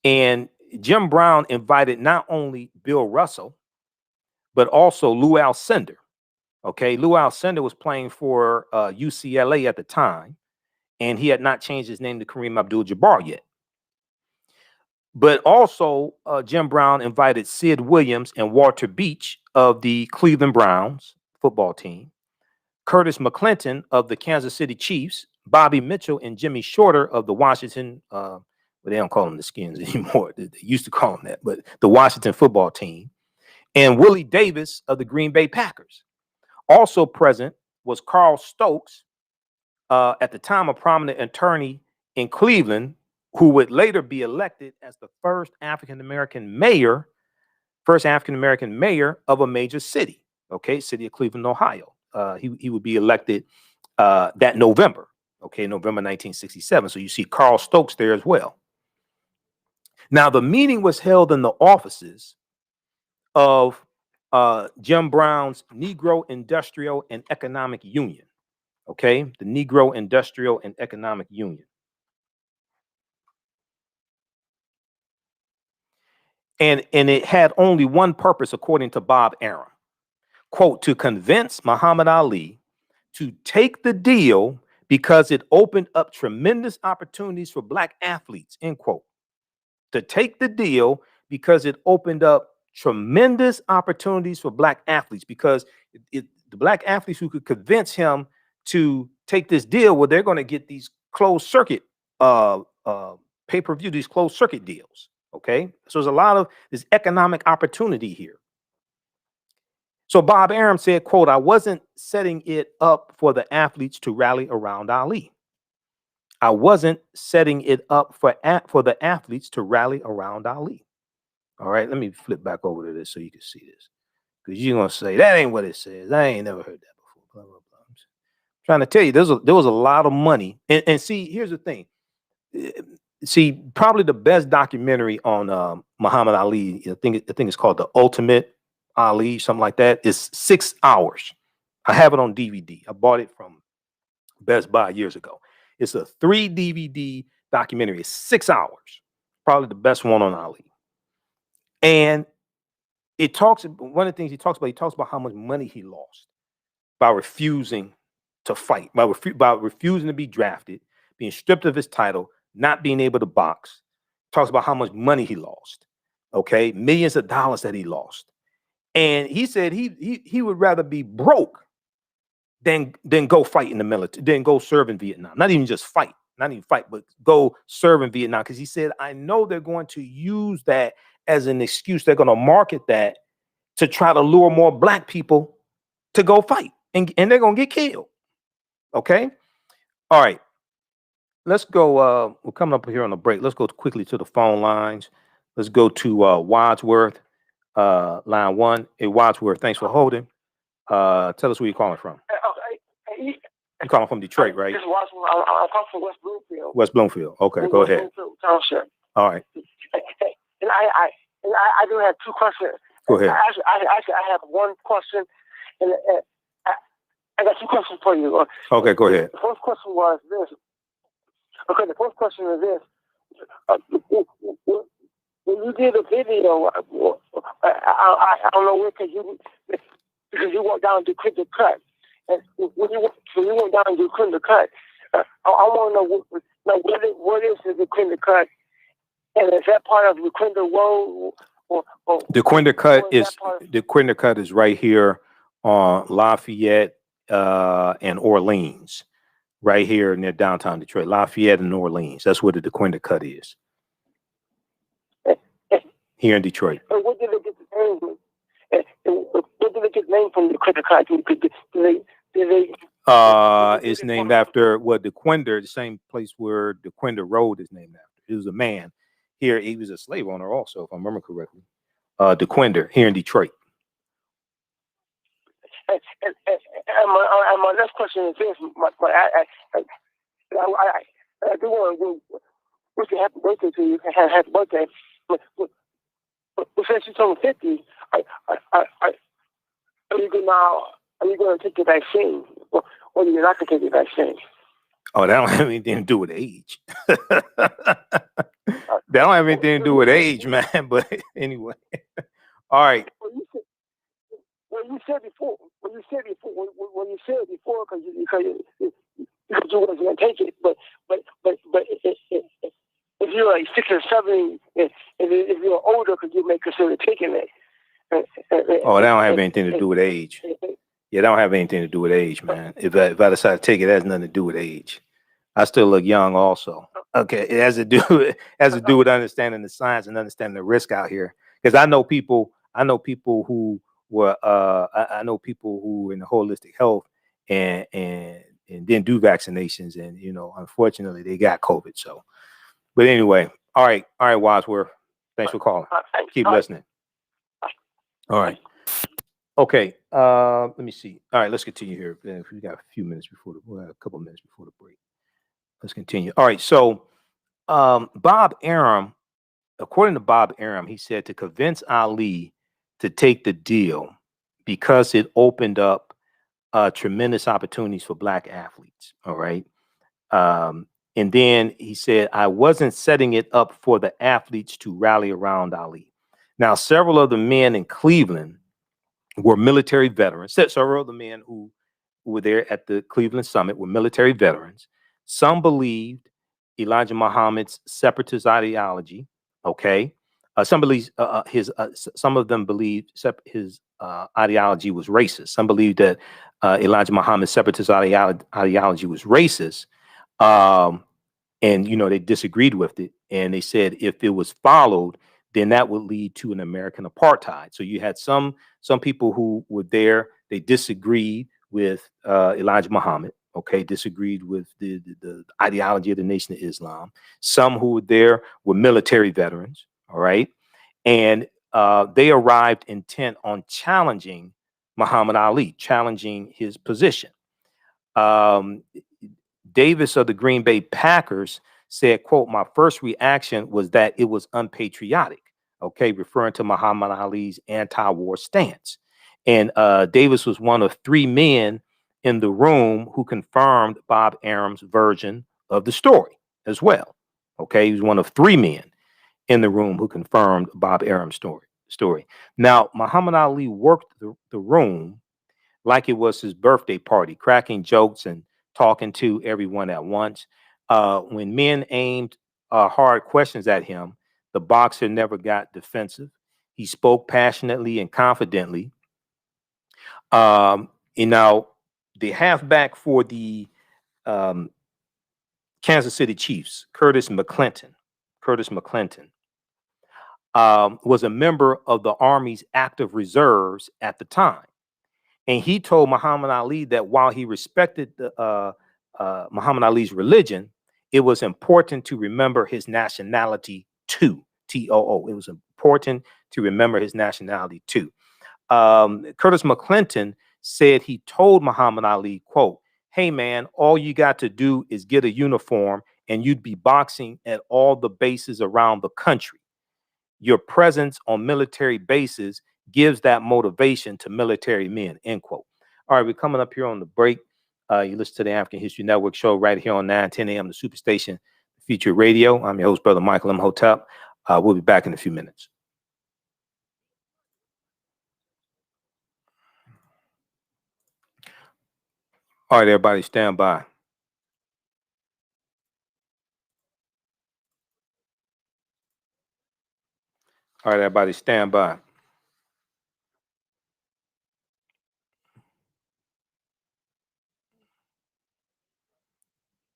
Speaker 1: And Jim Brown invited not only Bill Russell, but also Lou Alcindor. Okay, Lou Alcindor was playing for UCLA at the time, and he had not changed his name to Kareem Abdul-Jabbar yet. But also, Jim Brown invited Sid Williams and Walter Beach of the Cleveland Browns football team, Curtis McClinton of the Kansas City Chiefs, Bobby Mitchell and Jimmy Shorter of the Washington, well, they don't call them the Skins anymore. They used to call them that, but the Washington football team, and Willie Davis of the Green Bay Packers. Also present was Carl Stokes, at the time a prominent attorney in Cleveland, who would later be elected as the first African-American mayor of a major city, okay, city of Cleveland, Ohio. He would be elected that November, okay, November 1967. So you see Carl Stokes there as well. Now, the meeting was held in the offices of Jim Brown's Negro Industrial and Economic Union, okay, the Negro Industrial and Economic Union. And it had only one purpose, according to Bob Arum, quote, to convince Muhammad Ali to take the deal because it opened up tremendous opportunities for black athletes, end quote. To take the deal because it opened up tremendous opportunities for black athletes, because the black athletes who could convince him to take this deal, well, they're going to get these closed circuit pay-per-view, these closed circuit deals. Okay, so there's a lot of this economic opportunity here. So Bob Arum said, quote, I wasn't setting it up for the athletes to rally around Ali. I wasn't setting it up for the athletes to rally around Ali. All right, let me flip back over to this so you can see this, because you're going to say, that ain't what it says. I ain't never heard that before. Blah, blah, blah. I'm trying to tell you, there was a lot of money. And see, here's the thing. See, probably the best documentary on Muhammad Ali, I think it's called The Ultimate Ali, something like that. It's 6 hours. I have it on DVD. I bought it from Best Buy years ago. It's a 3 DVD documentary. It's 6 hours. Probably the best one on Ali. And it talks, one of the things he talks about how much money he lost by refusing to fight, by refusing to be drafted, being stripped of his title, not being able to box. Talks about how much money he lost. Okay, millions of dollars that he lost. And he said he would rather be broke than go fight in the military, than go serve in Vietnam. Not even just fight, but go serve in Vietnam. Because he said, I know they're going to use that as an excuse. They're going to market that to try to lure more black people to go fight. And they're going to get killed. Okay. All right. Let's go. We're coming up here on a break. Let's go quickly to the phone lines. Let's go to Wadsworth, line 1. Hey, Wadsworth, thanks for holding. Tell us where you're calling from. You're calling from Detroit, right?
Speaker 4: This is Wadsworth. I'm calling from West Bloomfield.
Speaker 1: West Bloomfield. Okay, go ahead.
Speaker 4: Bloomfield Township.
Speaker 1: All right.
Speaker 4: And I do have 2 questions.
Speaker 1: Go ahead.
Speaker 4: Actually, I have 1 question, and I got 2 questions for you.
Speaker 1: Okay, go ahead.
Speaker 4: The first question was this. Okay, the first question is this. When you did a video, I don't know where, because you went down to quit the cut. And when you went down to quit the cut, I want to know what is the Quinta cut, and is that part of the Quinta Road?
Speaker 1: The Quinta cut is right here on Lafayette and Orleans, right here near downtown Detroit. Lafayette and Orleans. That's where the Quinta cut is. Here in Detroit.
Speaker 4: And what did they get the name? What did they get the name from the Quinta cut?
Speaker 1: It's named after the same place where the Quinta Road is named after. He was a man here. He was a slave owner also, if I remember correctly. DeQuinder here in Detroit.
Speaker 4: And my next question is this: I do want to wish you happy birthday to you. Happy birthday! But since you told 50, are you going to take the vaccine, or are you not going to take the vaccine?
Speaker 1: Oh, that don't have anything to do with age. That don't have anything to do with age, man. But anyway, all right.
Speaker 4: When you said before, because you wasn't going to take it, but if you're like 6 or 7, if you're older, could you may consider taking it?
Speaker 1: Oh, that don't have anything to do with age. Yeah, that don't have anything to do with age, man. If I decide to take it, it has nothing to do with age. I still look young, also. Okay, it has to do with understanding the science and understanding the risk out here. Because I know people who were in the holistic health and didn't do vaccinations, and unfortunately they got COVID. So But anyway, all right, Wadsworth. Thanks for calling.
Speaker 4: Thanks.
Speaker 1: Keep
Speaker 4: All right.
Speaker 1: listening. All right. Okay. Let me see. All right, let's continue here. We got a few minutes before we'll have a couple minutes before the break. Let's continue. All right. So, Bob Arum, according to Bob Arum, he said to convince Ali to take the deal because it opened up tremendous opportunities for black athletes. All right. And then he said, I wasn't setting it up for the athletes to rally around Ali. Now, several of the men in Cleveland were military veterans. Several of the men who were there at the Cleveland Summit were military veterans. Some believed Elijah Muhammad's separatist ideology. Okay. Some of them believed his ideology was racist. Some believed that Elijah Muhammad's separatist ideology was racist. And they disagreed with it, and they said if it was followed, then that would lead to an American apartheid. So you had some people who were there, they disagreed with Elijah Muhammad, okay, disagreed with the ideology of the Nation of Islam. Some who were there were military veterans, all right, and they arrived intent on challenging Muhammad Ali, challenging his position. Davis of the Green Bay Packers said, quote, my first reaction was that it was unpatriotic, okay, referring to Muhammad Ali's anti-war stance. And Davis was one of three men in the room who confirmed Bob Arum's version of the story as well. Okay, he was one of three men in the room who confirmed Bob Arum's story. Now, Muhammad Ali worked the room like it was his birthday party, cracking jokes and talking to everyone at once. When men aimed hard questions at him, the boxer never got defensive. He spoke passionately and confidently. And now, the halfback for the Kansas City Chiefs, Curtis McClinton, was a member of the Army's active reserves at the time. And he told Muhammad Ali that while he respected Muhammad Ali's religion, it was important to remember his nationality too. T-O-O. It was important to remember his nationality too. Curtis McClinton said he told Muhammad Ali, quote, hey man, all you got to do is get a uniform and you'd be boxing at all the bases around the country. Your presence on military bases gives that motivation to military men, end quote. All right, we're coming up here on the break. You listen to the African History Network show right here on 9:10 a.m. the Superstation Feature Radio. I'm your host, Brother Michael Imhotep. We'll be back in a few minutes. All right, everybody, stand by. All right, everybody, stand by.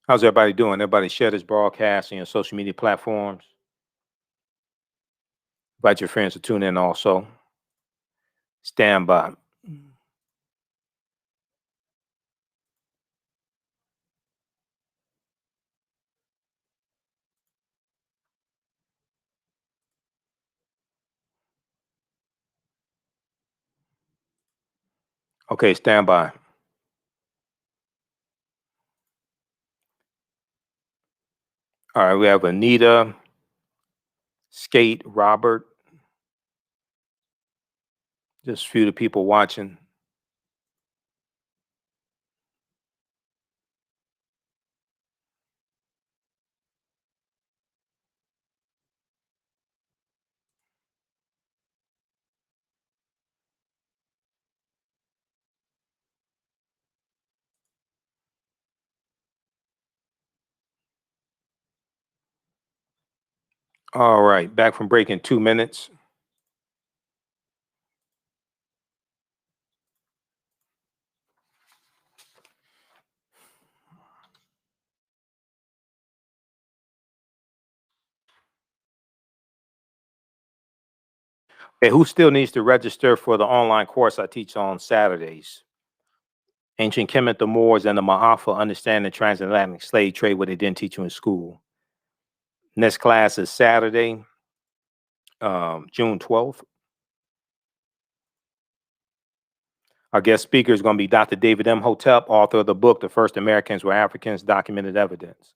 Speaker 1: How's everybody doing? Everybody share this broadcast on your social media platforms. Invite your friends to tune in also. Stand by. Okay, stand by. All right, we have Anita, Skate, Robert. Just a few of the people watching. All right, back from break in 2 minutes. Okay, who still needs to register for the online course I teach on Saturdays? Ancient Kemet, the Moors, and the Ma'afa, understanding the transatlantic slave trade, what they didn't teach you in school. Next class is Saturday, June 12th. Our guest speaker is going to be Dr. David Imhotep, author of the book, The First Americans Were Africans, Documented Evidence.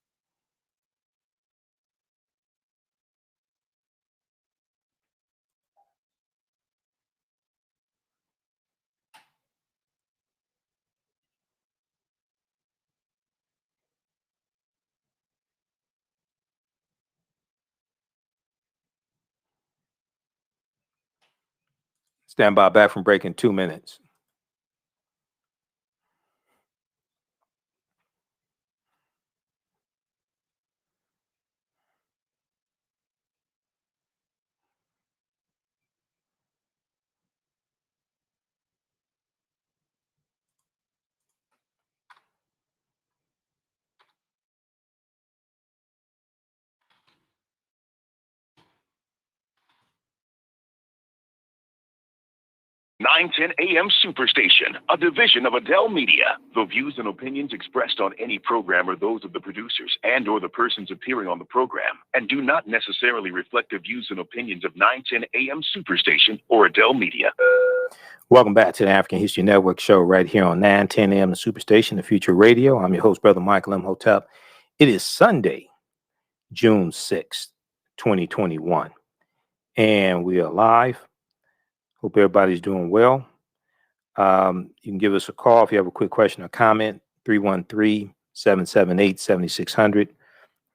Speaker 1: Stand by, back from break in 2 minutes.
Speaker 5: (910 AM Superstation, a division of Adele Media. The views and opinions expressed on any program are those of the producers and or the persons appearing on the program and do not necessarily reflect the views and opinions of 910 AM Superstation or Adele Media.
Speaker 1: Welcome back to the African History Network show right here on 910 AM Superstation, the Future Radio. I'm your host, Brother Michael Imhotep. It is Sunday, June 6th, 2021, and we are live. Hope everybody's doing well. You can give us a call if you have a quick question or comment, 313-778-7600.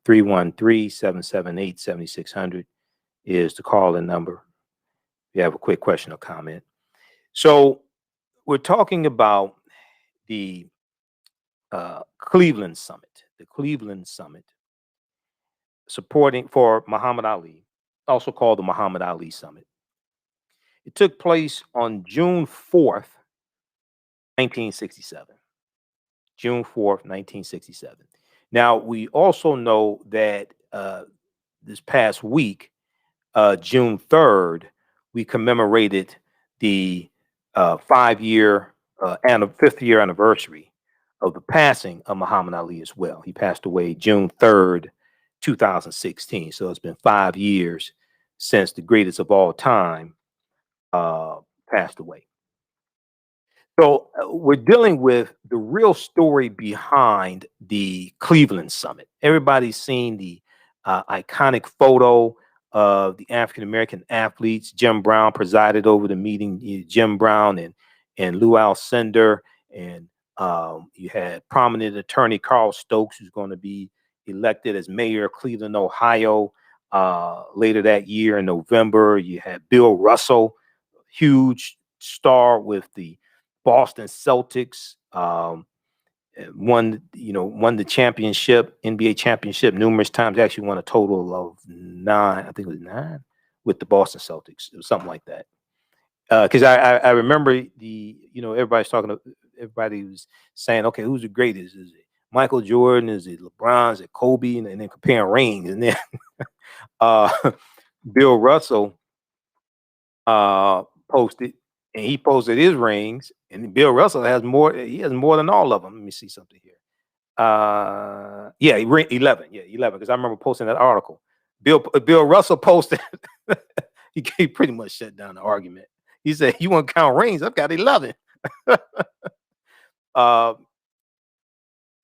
Speaker 1: 313-778-7600 is the call-in number if you have a quick question or comment. So we're talking about the Cleveland Summit, supporting for Muhammad Ali, also called the Muhammad Ali Summit. It took place on June 4th, 1967. June 4th, 1967. Now, we also know that this past week, June 3rd, we commemorated the 5th year anniversary of the passing of Muhammad Ali as well. He passed away June 3rd, 2016. So it's been 5 years since the greatest of all time passed away. So we're dealing with the real story behind the Cleveland Summit. Everybody's seen the iconic photo of the African-American athletes. Jim Brown presided over the meeting. Jim Brown and Lou Alcindor, and you had prominent attorney Carl Stokes, who's going to be elected as mayor of Cleveland, Ohio, later that year in November. You had Bill Russell, huge star with the Boston Celtics, won the championship, NBA championship numerous times. Actually won a total of 9, I think it was 9 with the Boston Celtics. It was something like that. Because I remember everybody was saying, okay, who's the greatest? Is it Michael Jordan? Is it LeBron? Is it Kobe? And then comparing rings. And then Bill Russell posted, and he posted his rings, and Bill Russell has more. He has more than all of them. Let me see something here. 11. Yeah, 11. Because I remember posting that article. Bill Russell posted. he pretty much shut down the argument. He said, "You want to count rings? I've got 11."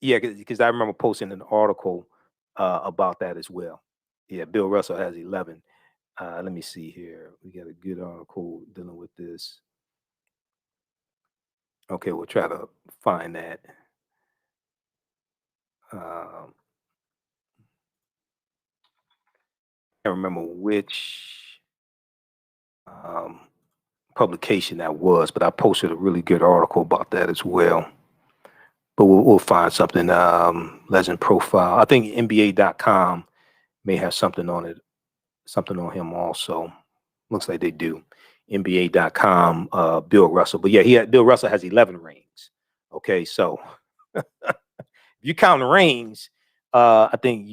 Speaker 1: Yeah, because I remember posting an article about that as well. Yeah, Bill Russell has 11. Let me see here. We got a good article dealing with this. Okay, we'll try to find that. I can't remember which publication that was, but I posted a really good article about that as well. But we'll find something. Legend profile. I think NBA.com may have something on it, something on him also. Looks like they do. NBA.com, Bill Russell. But yeah, Bill Russell has 11 rings. Okay, so if you count the rings, I think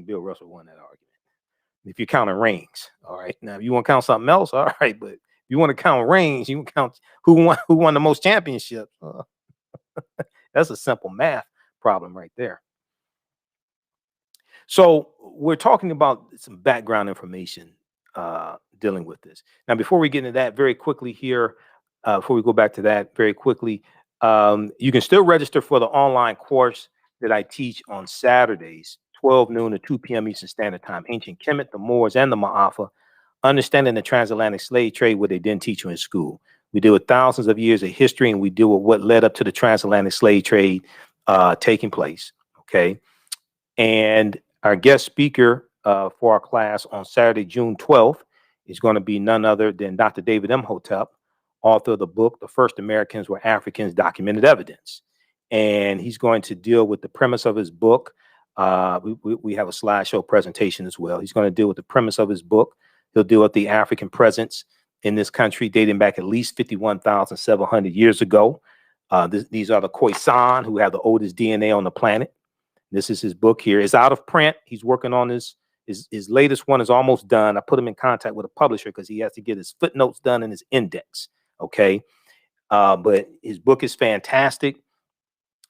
Speaker 1: Bill Russell won that argument. If you're counting rings, all right. Now, if you want to count something else, all right. But if you want to count rings, you can count who won the most championships. That's a simple math problem right there. So we're talking about some background information dealing with this. Now, before we get into that, very quickly here, before we go back to that, very quickly, you can still register for the online course that I teach on Saturdays, 12 noon to 2 p.m. Eastern Standard Time. Ancient Kemet, the Moors, and the Ma'afa, understanding the transatlantic slave trade, what they didn't teach you in school. We deal with thousands of years of history, and we deal with what led up to the transatlantic slave trade taking place. Okay. And our guest speaker for our class on Saturday, June 12th, is going to be none other than Dr. David Imhotep, author of the book, The First Americans Were Africans, Documented Evidence. And he's going to deal with the premise of his book. We have a slideshow presentation as well. He's going to deal with the premise of his book. He'll deal with the African presence in this country dating back at least 51,700 years ago. These are the Khoisan, who have the oldest DNA on the planet. This is his book here. It's out of print. He's working on his latest one is almost done. I put him in contact with a publisher because he has to get his footnotes done and his index. Okay. But his book is fantastic.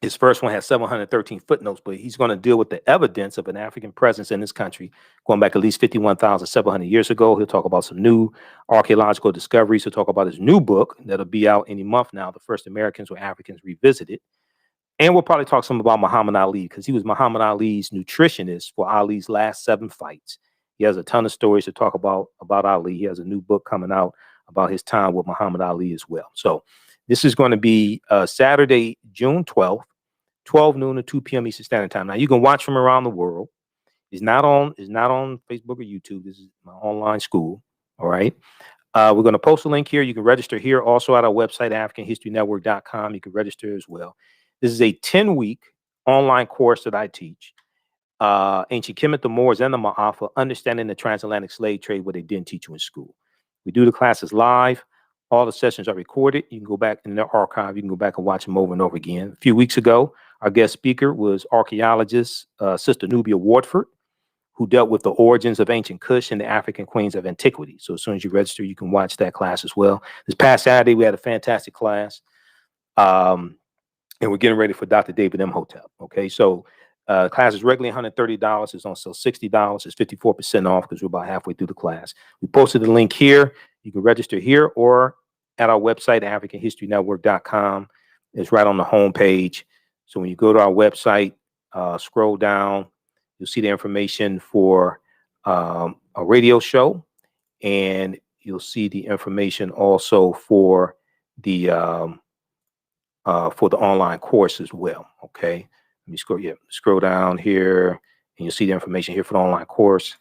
Speaker 1: His first one has 713 footnotes, but he's going to deal with the evidence of an African presence in this country going back at least 51,700 years ago. He'll talk about some new archaeological discoveries. He'll talk about his new book that'll be out any month now, The First Americans Were Africans Revisited. And we'll probably talk some about Muhammad Ali, because he was Muhammad Ali's nutritionist for Ali's last 7 fights. He has a ton of stories to talk about Ali. He has a new book coming out about his time with Muhammad Ali as well. So this is going to be Saturday, June 12th, 12 noon to 2 p.m. Eastern Standard Time. Now you can watch from around the world. It's not on Facebook or YouTube. This is my online school. All right. We're going to post a link here. You can register here. Also at our website, AfricanHistoryNetwork.com. You can register as well. This is a 10-week online course that I teach. Ancient Kemet, the Moors, and the Ma'afa, understanding the transatlantic slave trade, what they didn't teach you in school. We do the classes live. All the sessions are recorded. You can go back in their archive. You can go back and watch them over and over again. A few weeks ago, our guest speaker was archaeologist Sister Nubia Wardford, who dealt with the origins of ancient Kush and the African queens of antiquity. So as soon as you register, you can watch that class as well. This past Saturday, we had a fantastic class. And we're getting ready for Dr. David Imhotep. Okay, so class is regularly $130. It's on sale $60. It's 54% off because we're about halfway through the class. We posted the link here. You can register here or at our website, AfricanHistoryNetwork.com. It's right on the home page. So when you go to our website, scroll down, you'll see the information for a radio show, and you'll see the information also for the online course as well. Okay, let me scroll down here, and you'll see the information here for the online course.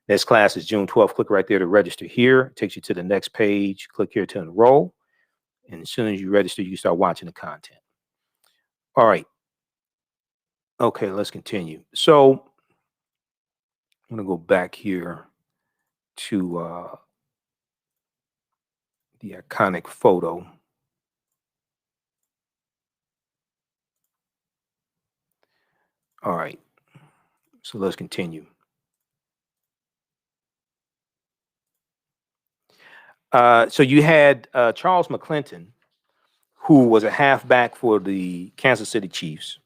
Speaker 1: Next class is June 12th. Click right there to register here. It takes you to the next page. Click here to enroll. And as soon as you register, you start watching the content. All right. Okay, let's continue. So I'm going to go back here to the iconic photo. All right. So let's continue. So you had Charles McClinton, who was a halfback for the Kansas City Chiefs.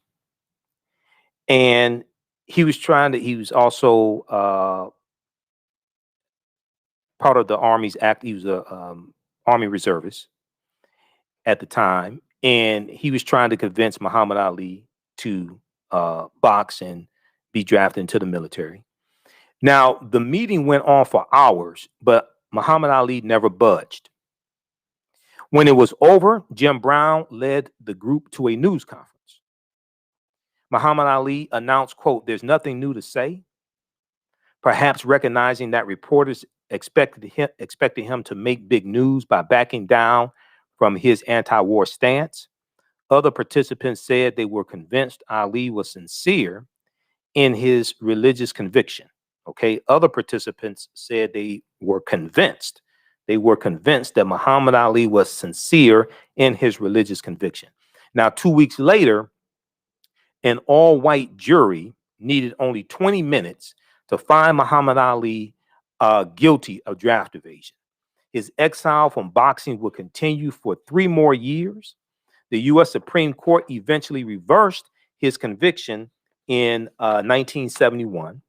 Speaker 1: And he was also part of the Army's act. He was a Army reservist at the time. And he was trying to convince Muhammad Ali to box and be drafted into the military. Now, the meeting went on for hours, but Muhammad Ali never budged. When it was over, Jim Brown led the group to a news conference. Muhammad Ali announced, quote, "There's nothing new to say," perhaps recognizing that reporters expected him to make big news by backing down from his anti-war stance. Other participants said they were convinced Ali was sincere in his religious conviction. Okay, other participants said they were convinced. They were convinced that Muhammad Ali was sincere in his religious conviction. Now, 2 weeks later, an all-white jury needed only 20 minutes to find Muhammad Ali guilty of draft evasion. His exile from boxing would continue for 3 more years. The U.S. Supreme Court eventually reversed his conviction in 1971.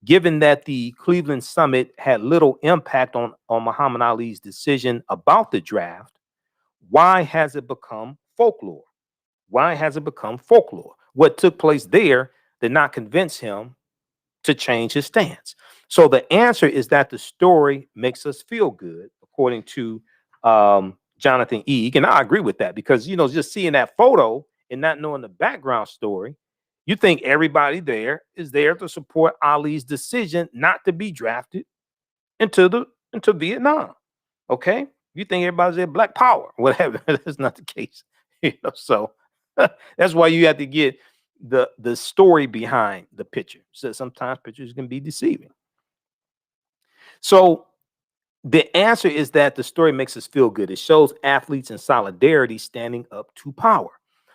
Speaker 1: Given that the Cleveland Summit had little impact on Muhammad Ali's decision about the draft, why has it become folklore? Why has it become folklore? What took place there did not convince him to change his stance. So the answer is that the story makes us feel good, according to Jonathan Eag. And I agree with that because, you know, just seeing that photo and not knowing the background story, you think everybody there is there to support Ali's decision not to be drafted into Vietnam. Okay. You think everybody's there black power, whatever. That's not the case. You know, so that's why you have to get the story behind the picture. So sometimes pictures can be deceiving. So the answer is that the story makes us feel good. It shows athletes in solidarity standing up to power.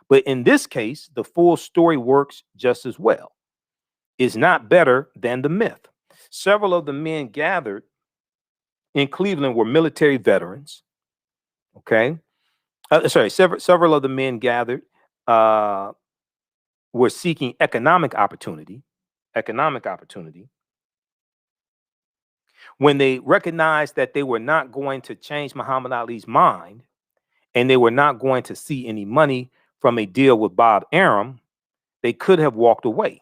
Speaker 1: But in this case, the full story works just as well. It's not better than the myth. Several of the men gathered in Cleveland were military veterans. Okay. Several of the men gathered were seeking economic opportunity. When they recognized that they were not going to change Muhammad Ali's mind and they were not going to see any money from a deal with Bob Arum, they could have walked away.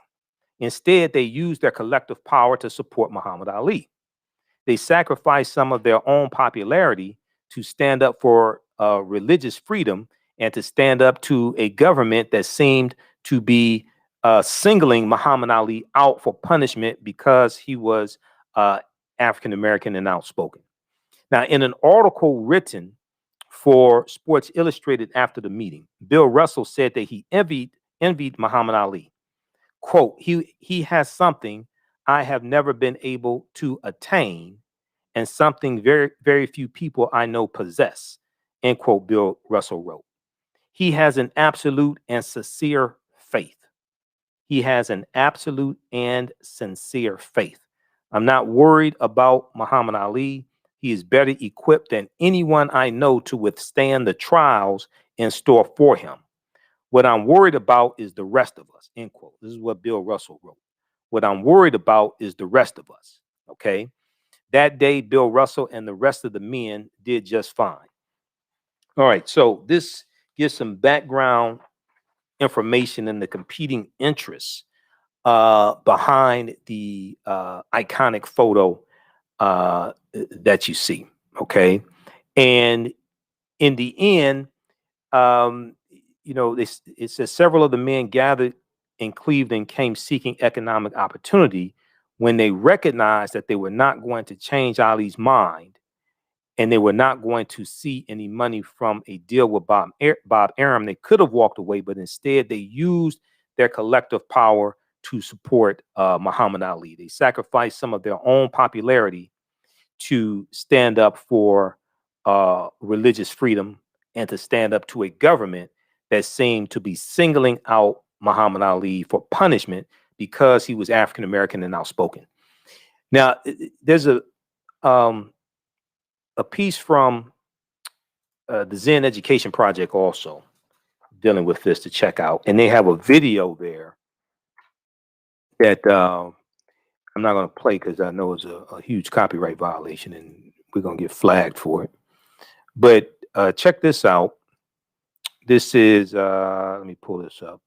Speaker 1: Instead, they used their collective power to support Muhammad Ali. They sacrificed some of their own popularity to stand up for religious freedom and to stand up to a government that seemed to be singling Muhammad Ali out for punishment because he was African American and outspoken. Now, in an article written for Sports Illustrated after the meeting, Bill Russell said that he envied Muhammad Ali. Quote, he has something I have never been able to attain and something very, very few people I know possess, end quote, Bill Russell wrote. He has an absolute and sincere faith. He has an absolute and sincere faith. I'm not worried about Muhammad Ali. He is better equipped than anyone I know to withstand the trials in store for him. What I'm worried about is the rest of us, end quote. This is what Bill Russell wrote. What I'm worried about is the rest of us, okay? That day, Bill Russell and the rest of the men did just fine. All right, so this gives some background information and the competing interests behind the iconic photo that you see, okay? And in the end, you know, it says several of the men gathered in Cleveland came seeking economic opportunity when they recognized that they were not going to change Ali's mind and they were not going to see any money from a deal with Bob Arum. They could have walked away, but instead they used their collective power to support Muhammad Ali. They sacrificed some of their own popularity to stand up for religious freedom and to stand up to a government that seemed to be singling out Muhammad Ali for punishment because he was African American and outspoken. Now, there's a piece from the Zen Education Project also dealing with this to check out, and they have a video there that I'm not going to play because I know it's a huge copyright violation and we're going to get flagged for it. But check this out. This is, let me pull this up.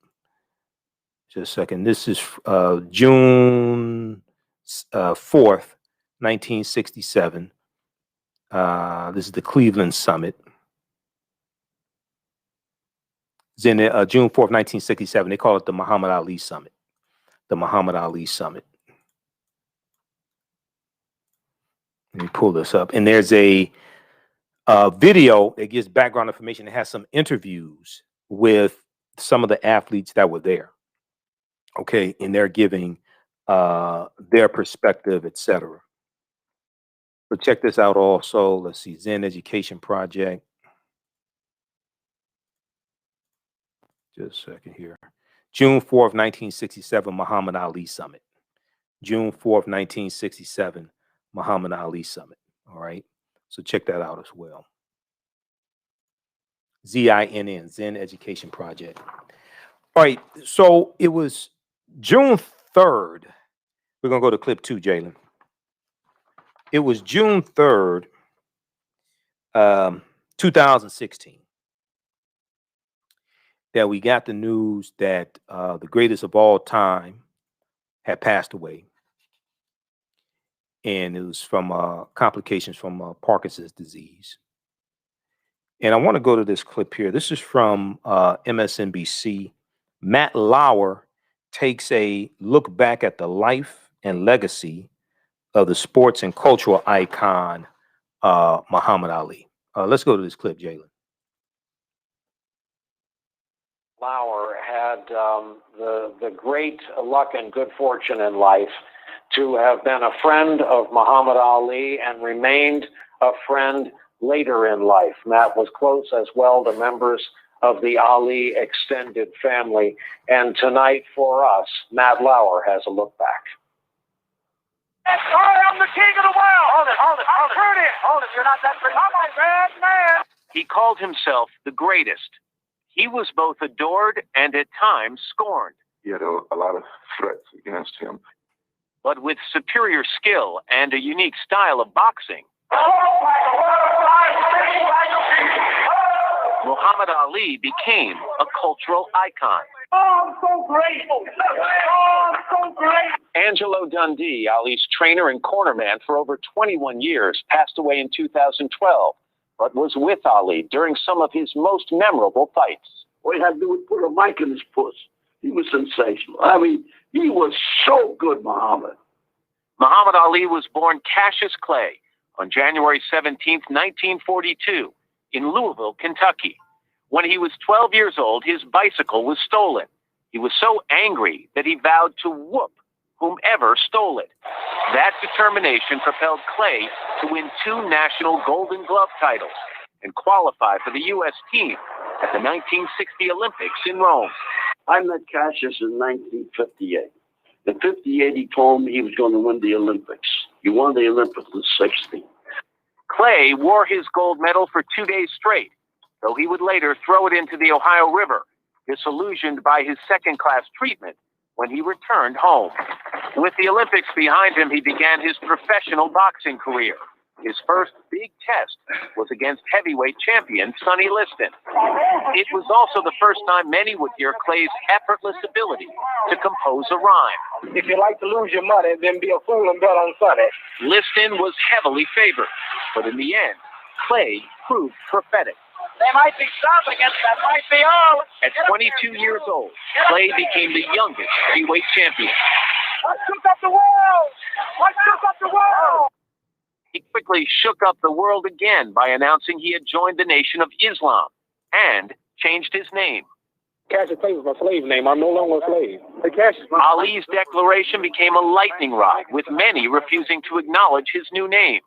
Speaker 1: Just a second. This is June 4th, 1967. This is the Cleveland Summit. It's in June 4th, 1967. They call it the Muhammad Ali Summit. The Muhammad Ali Summit. Let me pull this up. And there's a video that gives background information. It has some interviews with some of the athletes that were there. Okay, and they're giving their perspective, etc. But check this out also. Let's see, Zen Education Project. Just a second here. June 4th, 1967, Muhammad Ali Summit. June 4th, 1967, Muhammad Ali Summit. All right, so check that out as well. ZINN, Zen Education Project. All right, so it was June 3rd, We're going to go to clip 2, Jalen. It was June 3rd, 2016, that we got the news that the greatest of all time had passed away. And it was from complications from Parkinson's disease. And I want to go to this clip here. This is from MSNBC. Matt Lauer takes a look back at the life and legacy of the sports and cultural icon, Muhammad Ali. Let's go to this clip, Jalen.
Speaker 6: Lauer had the great luck and good fortune in life to have been a friend of Muhammad Ali and remained a friend later in life. Matt was close as well to members of the Ali extended family. And tonight for us, Matt Lauer has a look back.
Speaker 7: I'm the king of the world. Hold it. I'm pretty. Hold it. You're not that pretty. I'm a bad man.
Speaker 6: He called himself the greatest. He was both adored and at times scorned.
Speaker 3: He had a lot of threats against him.
Speaker 6: But with superior skill and a unique style of boxing, Muhammad Ali became a cultural icon.
Speaker 7: Oh, I'm so grateful. Oh, I'm so grateful.
Speaker 6: Angelo Dundee, Ali's trainer and cornerman for over 21 years, passed away in 2012, but was with Ali during some of his most memorable fights.
Speaker 8: All he had to do was put a mic in his puss. He was sensational. I mean, he was so good, Muhammad.
Speaker 6: Muhammad Ali was born Cassius Clay on January 17, 1942, in Louisville, Kentucky. When he was 12 years old, his bicycle was stolen. He was so angry that he vowed to whoop whomever stole it. That determination propelled Clay to win 2 national Golden Glove titles and qualify for the U.S. team at the 1960 Olympics in Rome.
Speaker 8: I met Cassius in 1958. In 58, he told me he was going to win the Olympics. He won the Olympics in 60.
Speaker 6: Clay wore his gold medal for 2 days straight, though he would later throw it into the Ohio River, disillusioned by his second-class treatment when he returned home. With the Olympics behind him, he began his professional boxing career. His first big test was against heavyweight champion Sonny Liston. It was also the first time many would hear Clay's effortless ability to compose a rhyme.
Speaker 2: If you like to lose your money, then be a fool and bet on Sonny.
Speaker 6: Liston was heavily favored, but in the end, Clay proved prophetic.
Speaker 7: They might be some against that might be all.
Speaker 6: At 22 years old, Clay became the youngest heavyweight champion.
Speaker 7: What shook up the world? What shook up the world?
Speaker 6: He quickly shook up the world again by announcing he had joined the Nation of Islam and changed his name.
Speaker 2: Cassius Clay was my slave name. I'm no longer a slave. Hey, Cassius,
Speaker 6: Ali's declaration became a lightning rod, with many refusing to acknowledge his new name.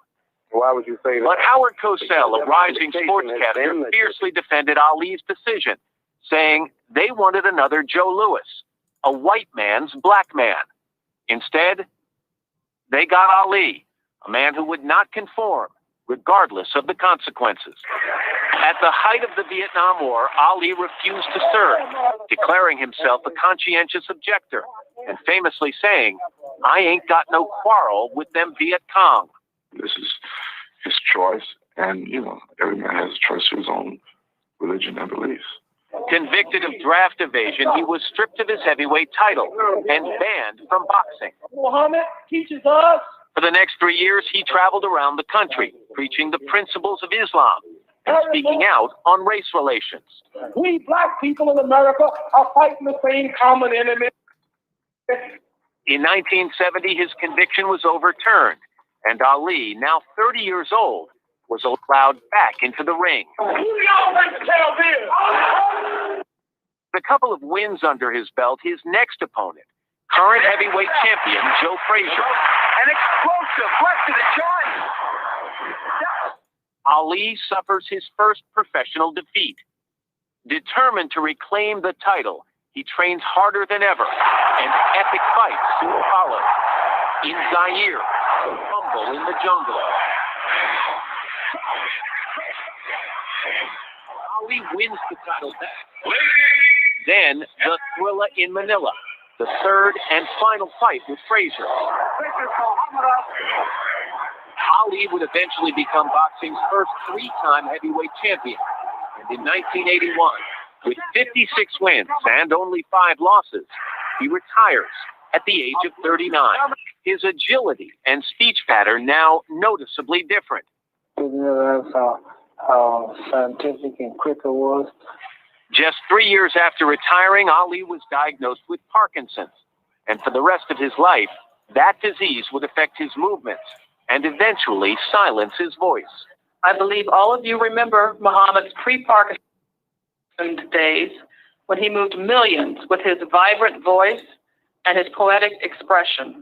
Speaker 2: why would you say that?
Speaker 6: But Howard Cosell, a rising sportscaster, fiercely defended Ali's decision, saying they wanted another Joe Louis, a white man's black man. Instead, they got Ali, a man who would not conform, regardless of the consequences. At the height of the Vietnam War, Ali refused to serve, declaring himself a conscientious objector, and famously saying, "I ain't got no quarrel with them Viet Cong."
Speaker 3: This is his choice, and, every man has a choice of his own religion and beliefs.
Speaker 6: Convicted of draft evasion, he was stripped of his heavyweight title and banned from boxing.
Speaker 7: Muhammad teaches us.
Speaker 6: For the next 3 years, he traveled around the country, preaching the principles of Islam and speaking out on race relations.
Speaker 7: We black people in America are fighting the same common enemy.
Speaker 6: In 1970, his conviction was overturned, and Ali, now 30 years old, was allowed back into the ring.
Speaker 7: Who y'all like to tell this?
Speaker 6: With a couple of wins under his belt, his next opponent, current heavyweight champion Joe Frazier.
Speaker 7: An explosive left to the joint.
Speaker 6: Ali suffers his first professional defeat. Determined to reclaim the title, he trains harder than ever, and epic fights soon followed. In Zaire, Rumble in the Jungle. Ali wins the title back. Then, the Thriller in Manila, the third and final fight with Frazier. Ali would eventually become boxing's first three-time heavyweight champion. And in 1981, with 56 wins and only 5 losses, he retires at the age of 39. His agility and speech pattern now noticeably different.
Speaker 2: You realize how scientific and quick it was.
Speaker 6: Just 3 years after retiring, Ali was diagnosed with Parkinson's. And for the rest of his life, that disease would affect his movements and eventually silence his voice.
Speaker 9: I believe all of you remember Muhammad's pre-Parkinson days when he moved millions with his vibrant voice and his poetic expression.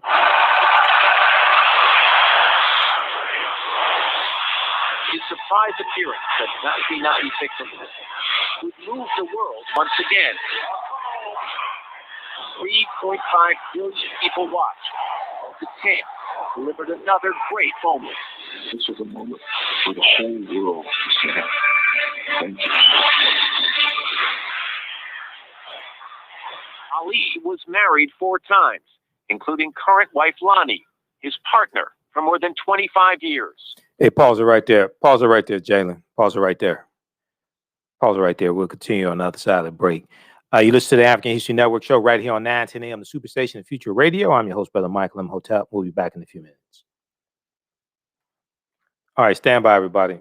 Speaker 6: His surprise appearance at 1996 would move the world once again. 3.5 billion people watched. The champ delivered another great moment.
Speaker 5: This was a moment for the whole world to stand. Thank you.
Speaker 6: Ali was married 4 times, including current wife Lonnie, his partner for more than 25 years.
Speaker 1: Hey, pause it right there. Pause it right there, Jalen. Pause it right there. Pause it right there. We'll continue on the other side of the break. You listen to the African History Network show right here on 910 a.m. the Superstation of Future Radio. I'm your host, Brother Michael Imhotep. We'll be back in a few minutes. All right, stand by, everybody.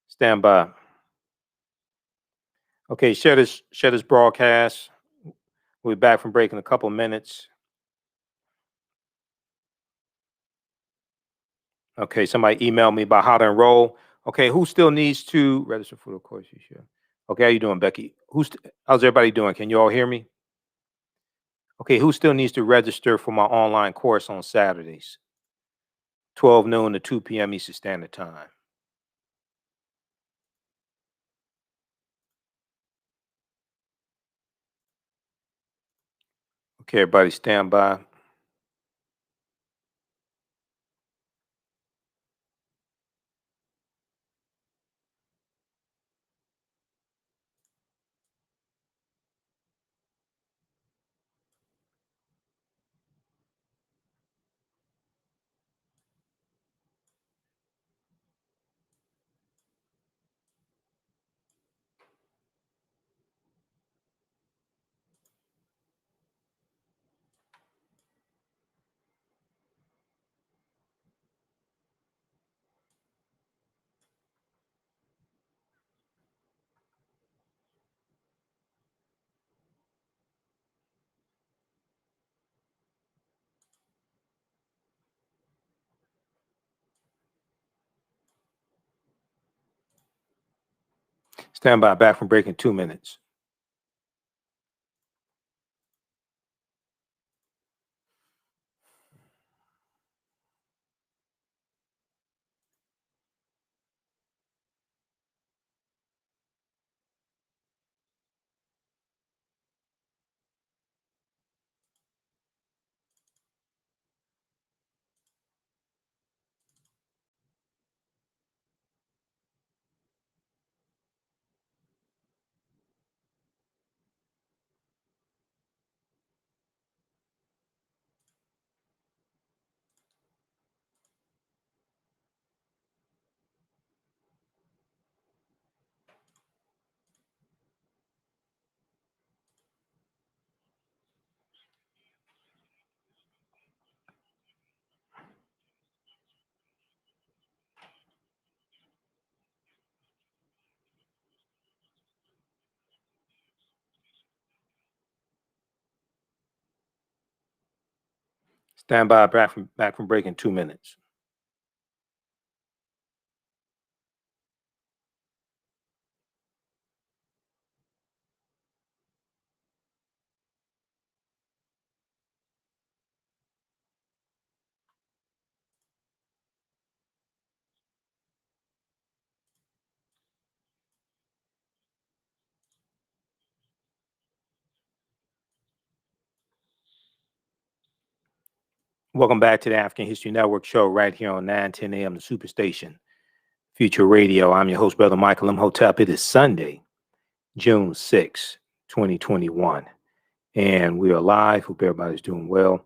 Speaker 1: Stand by. Okay, share this broadcast. We'll be back from break in a couple of minutes. Okay, somebody emailed me about how to enroll. Okay, who still needs to register for the course you should? Okay, how you doing, Becky? How's everybody doing? Can you all hear me? Okay, who still needs to register for my online course on Saturdays? 12 noon to 2 p.m. Eastern Standard Time. Okay, everybody stand by. Stand by, back from break in 2 minutes. Stand by, back from break in 2 minutes. Welcome back to the African History Network show right here on 910 a.m. the Superstation Future Radio. I'm your host, Brother Michael Imhotep. It is Sunday, June 6, 2021. And we are live. Hope everybody's doing well.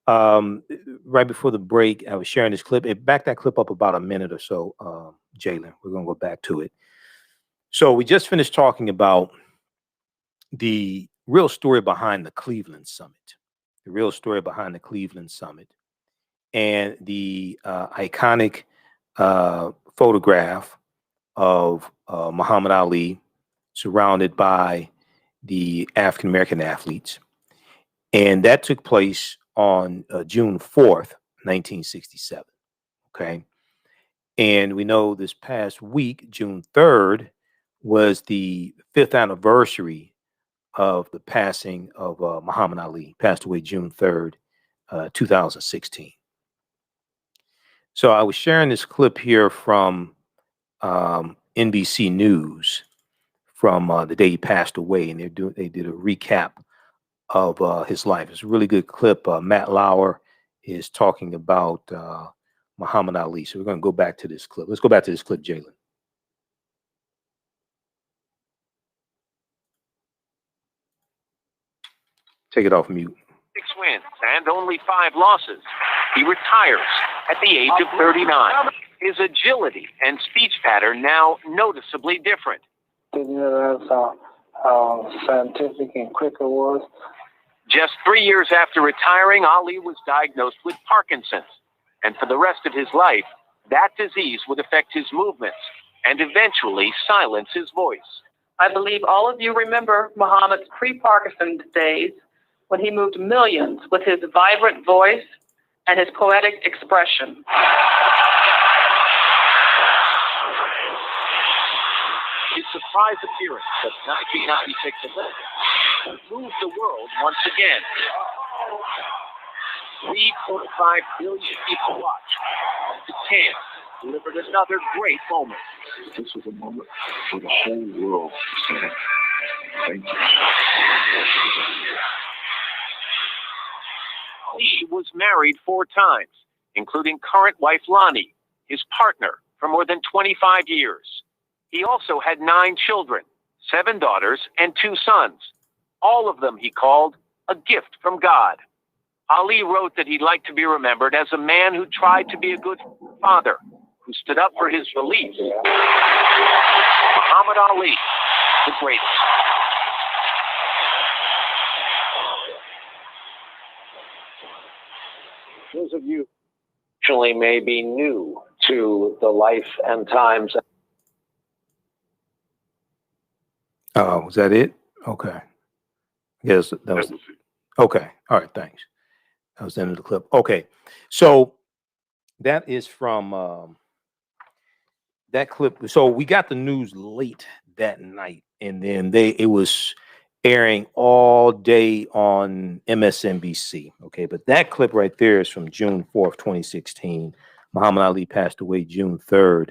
Speaker 1: Right before the break, I was sharing this clip. It backed that clip up about a minute or so, Jalen. We're going to go back to it. So we just finished talking about the real story behind the Cleveland Summit, the real story behind the Cleveland Summit, and the iconic photograph of Muhammad Ali surrounded by the African American athletes. And that took place on June 4th, 1967. Okay. And we know this past week, June 3rd, was the 5th anniversary of the passing of Muhammad Ali, passed away June 3rd, 2016. So I was sharing this clip here from NBC News from the day he passed away, and they did a recap of his life. It's a really good clip. Matt Lauer is talking about Muhammad Ali. So we're going to go back to this clip. Let's go back to this clip, Jalen. Take it off mute.
Speaker 6: 6 wins and only 5 losses. He retires at the age of 39. His agility and speech pattern now noticeably different.
Speaker 2: Didn't realize how scientific and quick it was.
Speaker 6: Just 3 years after retiring, Ali was diagnosed with Parkinson's. And for the rest of his life, that disease would affect his movements and eventually silence his voice.
Speaker 9: I believe all of you remember Muhammad's pre-Parkinson's days when he moved millions with his vibrant voice and his poetic expression.
Speaker 6: His surprise appearance at 1996 Olympics moved the world once again. 3.5 billion people watched. The chance delivered another great moment.
Speaker 3: This was a moment for the whole world to say, thank you.
Speaker 6: He was married 4 times, including current wife Lonnie, his partner for more than 25 years. He also had 9 children, 7 daughters and 2 sons. All of them he called a gift from God. Ali wrote that he'd like to be remembered as a man who tried to be a good father, who stood up for his beliefs. Muhammad Ali, the greatest.
Speaker 2: Those of you actually may be new to the life and times.
Speaker 1: Was that it? Okay. Yes, that was okay. All right, thanks. That was the end of the clip. Okay, so that is from that clip. So we got the news late that night, and then it was airing all day on MSNBC. Okay, but that clip right there is from June 4th, 2016. Muhammad Ali passed away June 3rd,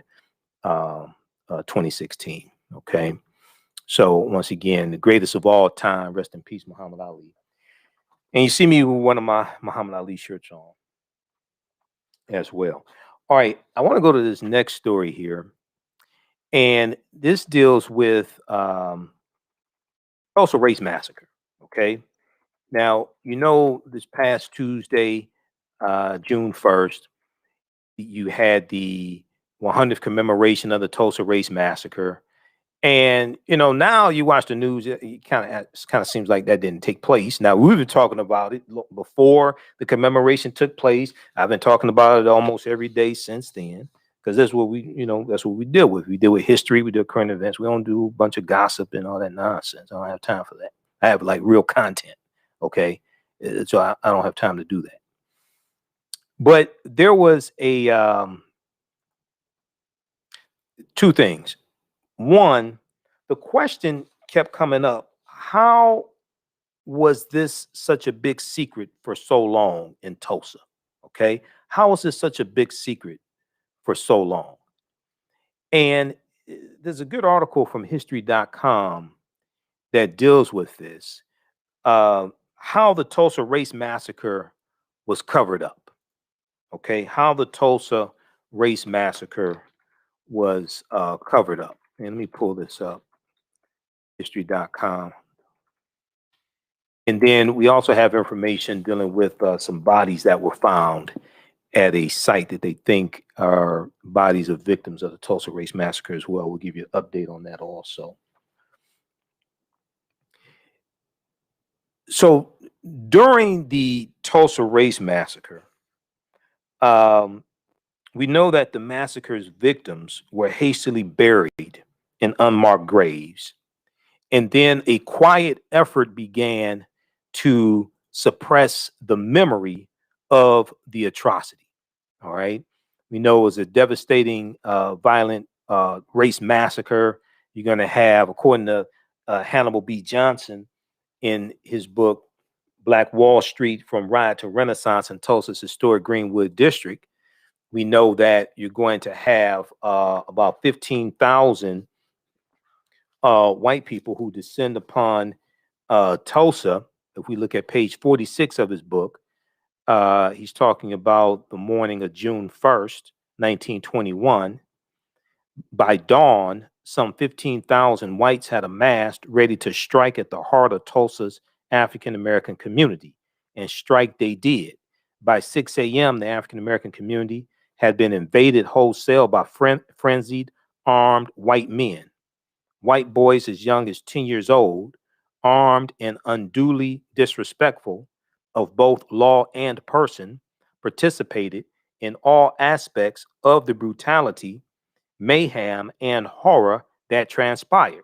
Speaker 1: 2016. Okay. So once again, the greatest of all time, rest in peace, Muhammad Ali. And you see me with one of my Muhammad Ali shirts on as well. All right, I want to go to this next story here. And this deals with Tulsa Race Massacre. Okay. Now, this past Tuesday, June 1st, you had the 100th commemoration of the Tulsa Race Massacre. And now you watch the news, it kind of seems like that didn't take place. Now we've been talking about it before the commemoration took place. I've been talking about it almost every day since then, because that's what we deal with. We deal with history, we deal with current events. We don't do a bunch of gossip and all that nonsense. I don't have time for that. I have like real content. Okay, so I don't have time to do that. But there was two things. One, the question kept coming up, how was this such a big secret for so long in Tulsa? Okay. How was this such a big secret for so long? And there's a good article from history.com that deals with this, how the Tulsa Race Massacre was covered up. Okay. How the Tulsa Race Massacre was covered up. And let me pull this up. History.com. And then we also have information dealing with some bodies that were found at a site that they think are bodies of victims of the Tulsa Race Massacre as well. We'll give you an update on that also. So during the Tulsa Race Massacre, we know that the massacre's victims were hastily buried in unmarked graves. And then a quiet effort began to suppress the memory of the atrocity. All right. We know it was a devastating, violent race massacre. You're going to have, according to Hannibal B. Johnson in his book, Black Wall Street From Riot to Renaissance in Tulsa's historic Greenwood District, we know that you're going to have about 15,000 white people who descend upon Tulsa. If we look at page 46 of his book, he's talking about the morning of June 1st, 1921. By dawn, some 15,000 whites had amassed, ready to strike at the heart of Tulsa's African American community, and strike they did. By 6 a.m., the African American community had been invaded wholesale by frenzied, armed white men. White boys as young as 10 years old, armed and unduly disrespectful of both law and person, participated in all aspects of the brutality, mayhem, and horror that transpired.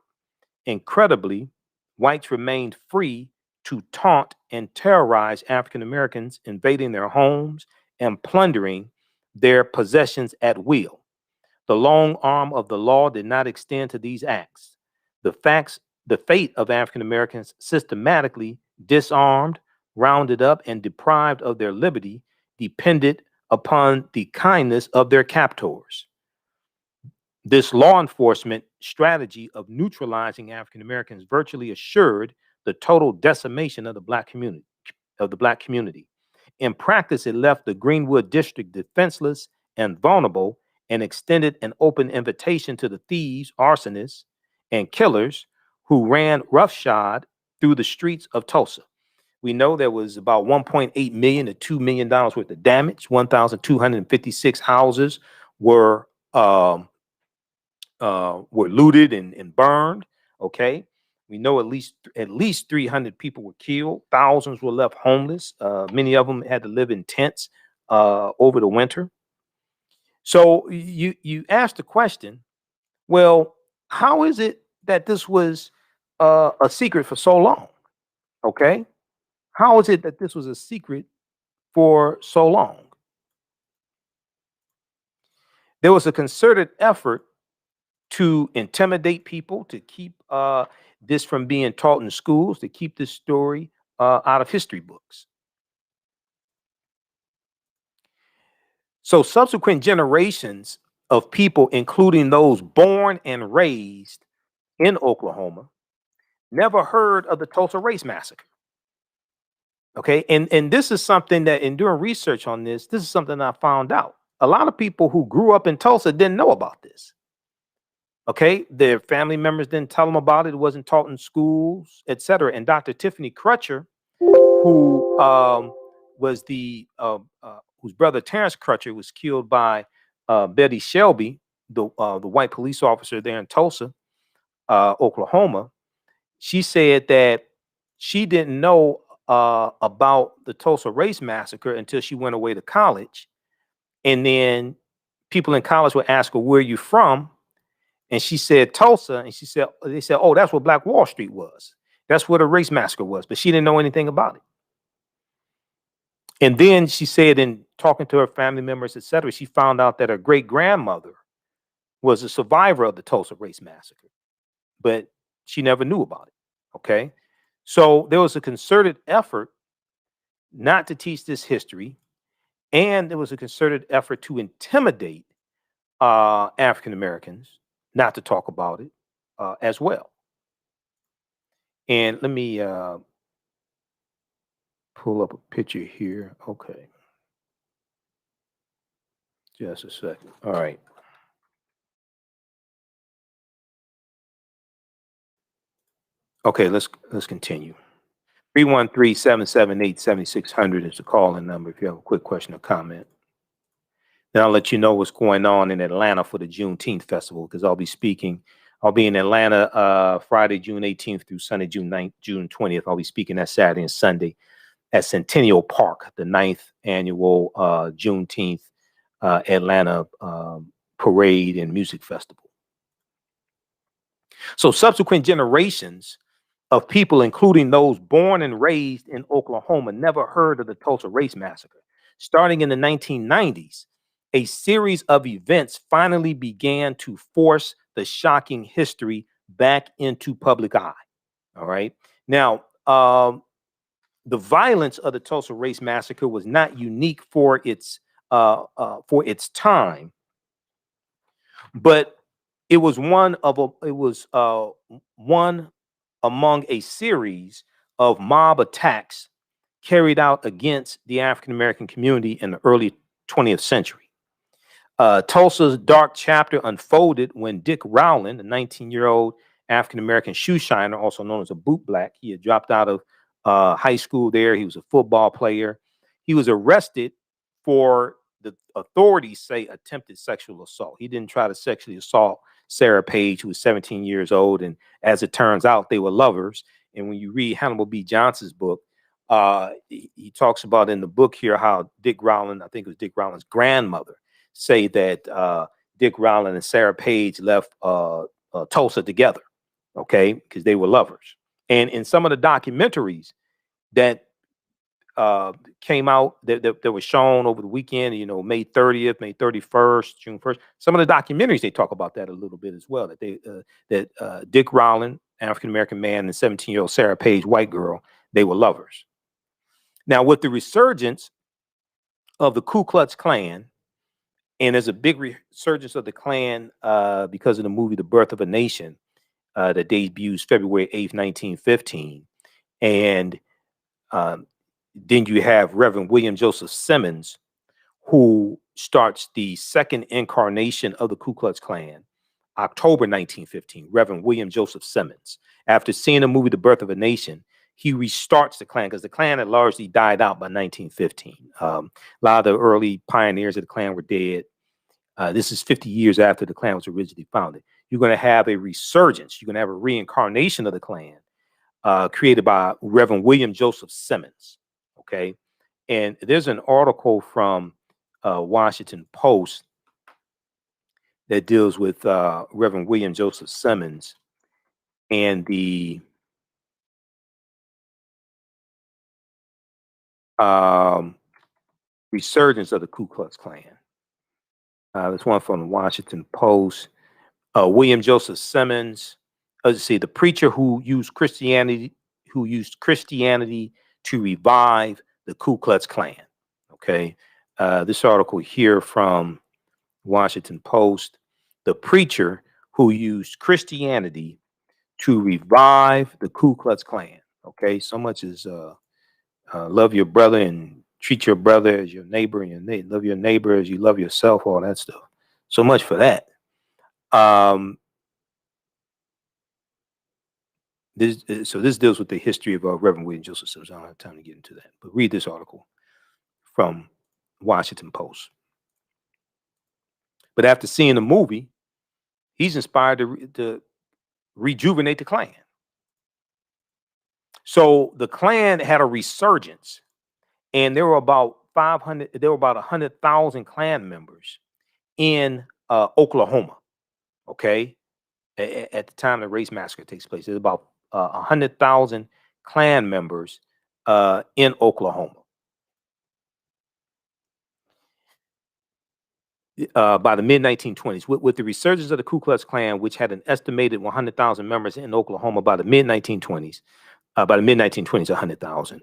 Speaker 1: Incredibly, whites remained free to taunt and terrorize African Americans, invading their homes and plundering their possessions at will. The long arm of the law did not extend to these acts. The fate of African Americans systematically disarmed, rounded up, and deprived of their liberty depended upon the kindness of their captors. This law enforcement strategy of neutralizing African Americans virtually assured the total decimation of the black community. In practice, it left the Greenwood district defenseless and vulnerable, and extended an open invitation to the thieves, arsonists, and killers who ran roughshod through the streets of Tulsa. We know there was about $1.8 million to $2 million worth of damage. 1,256 houses were looted and burned. Okay, we know at least 300 people were killed. Thousands were left homeless. Many of them had to live in tents over the winter. So you asked the question, well, how is it that this was a secret for so long? Okay, how is it that this was a secret for so long? There was a concerted effort to intimidate people, to keep this from being taught in schools, to keep this story out of history books. So subsequent generations of people, including those born and raised in Oklahoma, never heard of the Tulsa Race Massacre. Okay, and this is something that, in doing research on this is something I found out. A lot of people who grew up in Tulsa didn't know about this. Okay, their family members didn't tell them about it. It wasn't taught in schools, etc. And Dr. Tiffany Crutcher, who was whose brother Terrence Crutcher was killed by Betty Shelby, the white police officer there in Tulsa, Oklahoma. She said that she didn't know about the Tulsa Race Massacre until she went away to college, and then people in college would ask her, "Where are you from?" And she said Tulsa, and they said, "Oh, that's where Black Wall Street was. That's where the race massacre was," but she didn't know anything about it. And then she said, in talking to her family members, etc., she found out that her great grandmother was a survivor of the Tulsa Race Massacre, but she never knew about it. Okay, so there was a concerted effort not to teach this history, and there was a concerted effort to intimidate African Americans not to talk about it as well. And let me pull up a picture here. Okay. Just a second. All right. Okay, let's continue. 313-778-7600 is the call-in number if you have a quick question or comment. Then I'll let you know what's going on in Atlanta for the Juneteenth festival, because I'll be in Atlanta Friday, June 18th through Sunday, June 20th. I'll be speaking that Saturday and Sunday at Centennial Park, the 9th annual Juneteenth Atlanta parade and music festival. So subsequent generations of people, including those born and raised in Oklahoma, never heard of the Tulsa Race Massacre. Starting in the 1990s, a series of events finally began to force the shocking history back into public eye. All right. Now, the violence of the Tulsa Race Massacre was not unique for its time, but it was one among a series of mob attacks carried out against the African American community in the early 20th century. Tulsa's dark chapter unfolded when Dick Rowland, a 19-year-old African American shoe shiner, also known as a boot black, he had dropped out of high school there. He was a football player. He was arrested for, the authorities say, attempted sexual assault. He didn't try to sexually assault Sarah Page, who was 17 years old. And as it turns out, they were lovers. And when you read Hannibal B. Johnson's book, he talks about in the book here how Dick Rowland, I think it was Dick Rowland's grandmother, say that Dick Rowland and Sarah Page left Tulsa together, okay, because they were lovers. And in some of the documentaries that came out, that were shown over the weekend, you know, May 30th, May 31st, June 1st, some of the documentaries, they talk about that a little bit as well, that Dick Rowland, African-American man, and 17-year-old Sarah Page, white girl, they were lovers. Now, with the resurgence of the Ku Klux Klan, and there's a big resurgence of the Klan because of the movie The Birth of a Nation that debuts February 8th, 1915. And then you have Reverend William Joseph Simmons, who starts the second incarnation of the Ku Klux Klan, October 1915, Reverend William Joseph Simmons. After seeing the movie The Birth of a Nation, he restarts the Klan because the Klan had largely died out by 1915. A lot of the early pioneers of the Klan were dead. This is 50 years after the Klan was originally founded. You're going to have a resurgence. You're going to have a reincarnation of the Klan created by Reverend William Joseph Simmons. Okay. And there's an article from Washington Post that deals with Reverend William Joseph Simmons and the resurgence of the Ku Klux Klan. There's one from the Washington Post. William Joseph Simmons, let's see, the preacher who used Christianity to revive the Ku Klux Klan. Okay, this article here from Washington Post, the preacher who used Christianity to revive the Ku Klux Klan. Okay, so much as love your brother and treat your brother as your neighbor, and love your neighbor as you love yourself, all that stuff. So much for that. This deals with the history of Reverend William Joseph Simmons. I don't have time to get into that, but read this article from Washington Post. But after seeing the movie, he's inspired to rejuvenate the Klan. So the Klan had a resurgence, and there were about 100,000 Klan members in Oklahoma. Okay, at the time the race massacre takes place, there's about 100,000 Klan members in Oklahoma. By the mid-1920s, with the resurgence of the Ku Klux Klan, which had an estimated 100,000 members in Oklahoma by the mid-1920s, 100,000.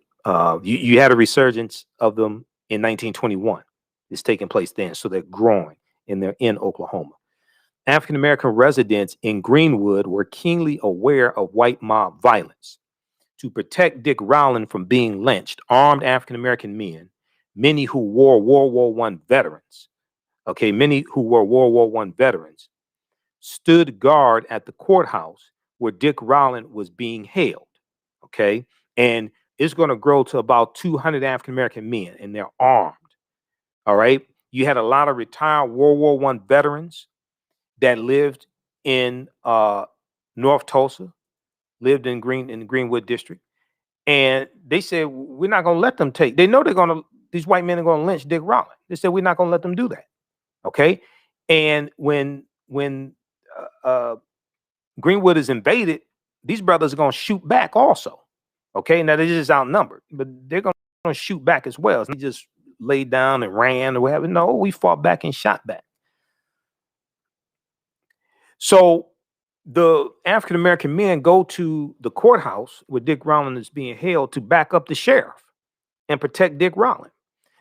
Speaker 1: You had a resurgence of them in 1921. It's taking place then, so they're growing, and they're in Oklahoma. African American residents in Greenwood were keenly aware of white mob violence. To protect Dick Rowland from being lynched, armed African American men, many who were World War I veterans, stood guard at the courthouse where Dick Rowland was being held. Okay, and it's going to grow to about 200 African American men, and they're armed. All right. You had a lot of retired World War I veterans that lived in North Tulsa, lived in the Greenwood district, and they said we're not going to let them take. They know these white men are going to lynch Dick Rowland. They said we're not going to let them do that. Okay, and when Greenwood is invaded, these brothers are going to shoot back also. Okay, now they're just outnumbered, but they're going to shoot back as well. They just laid down and ran or whatever. No, we fought back and shot back. So the African American men go to the courthouse where Dick Rowland is being held to back up the sheriff and protect Dick Rowland.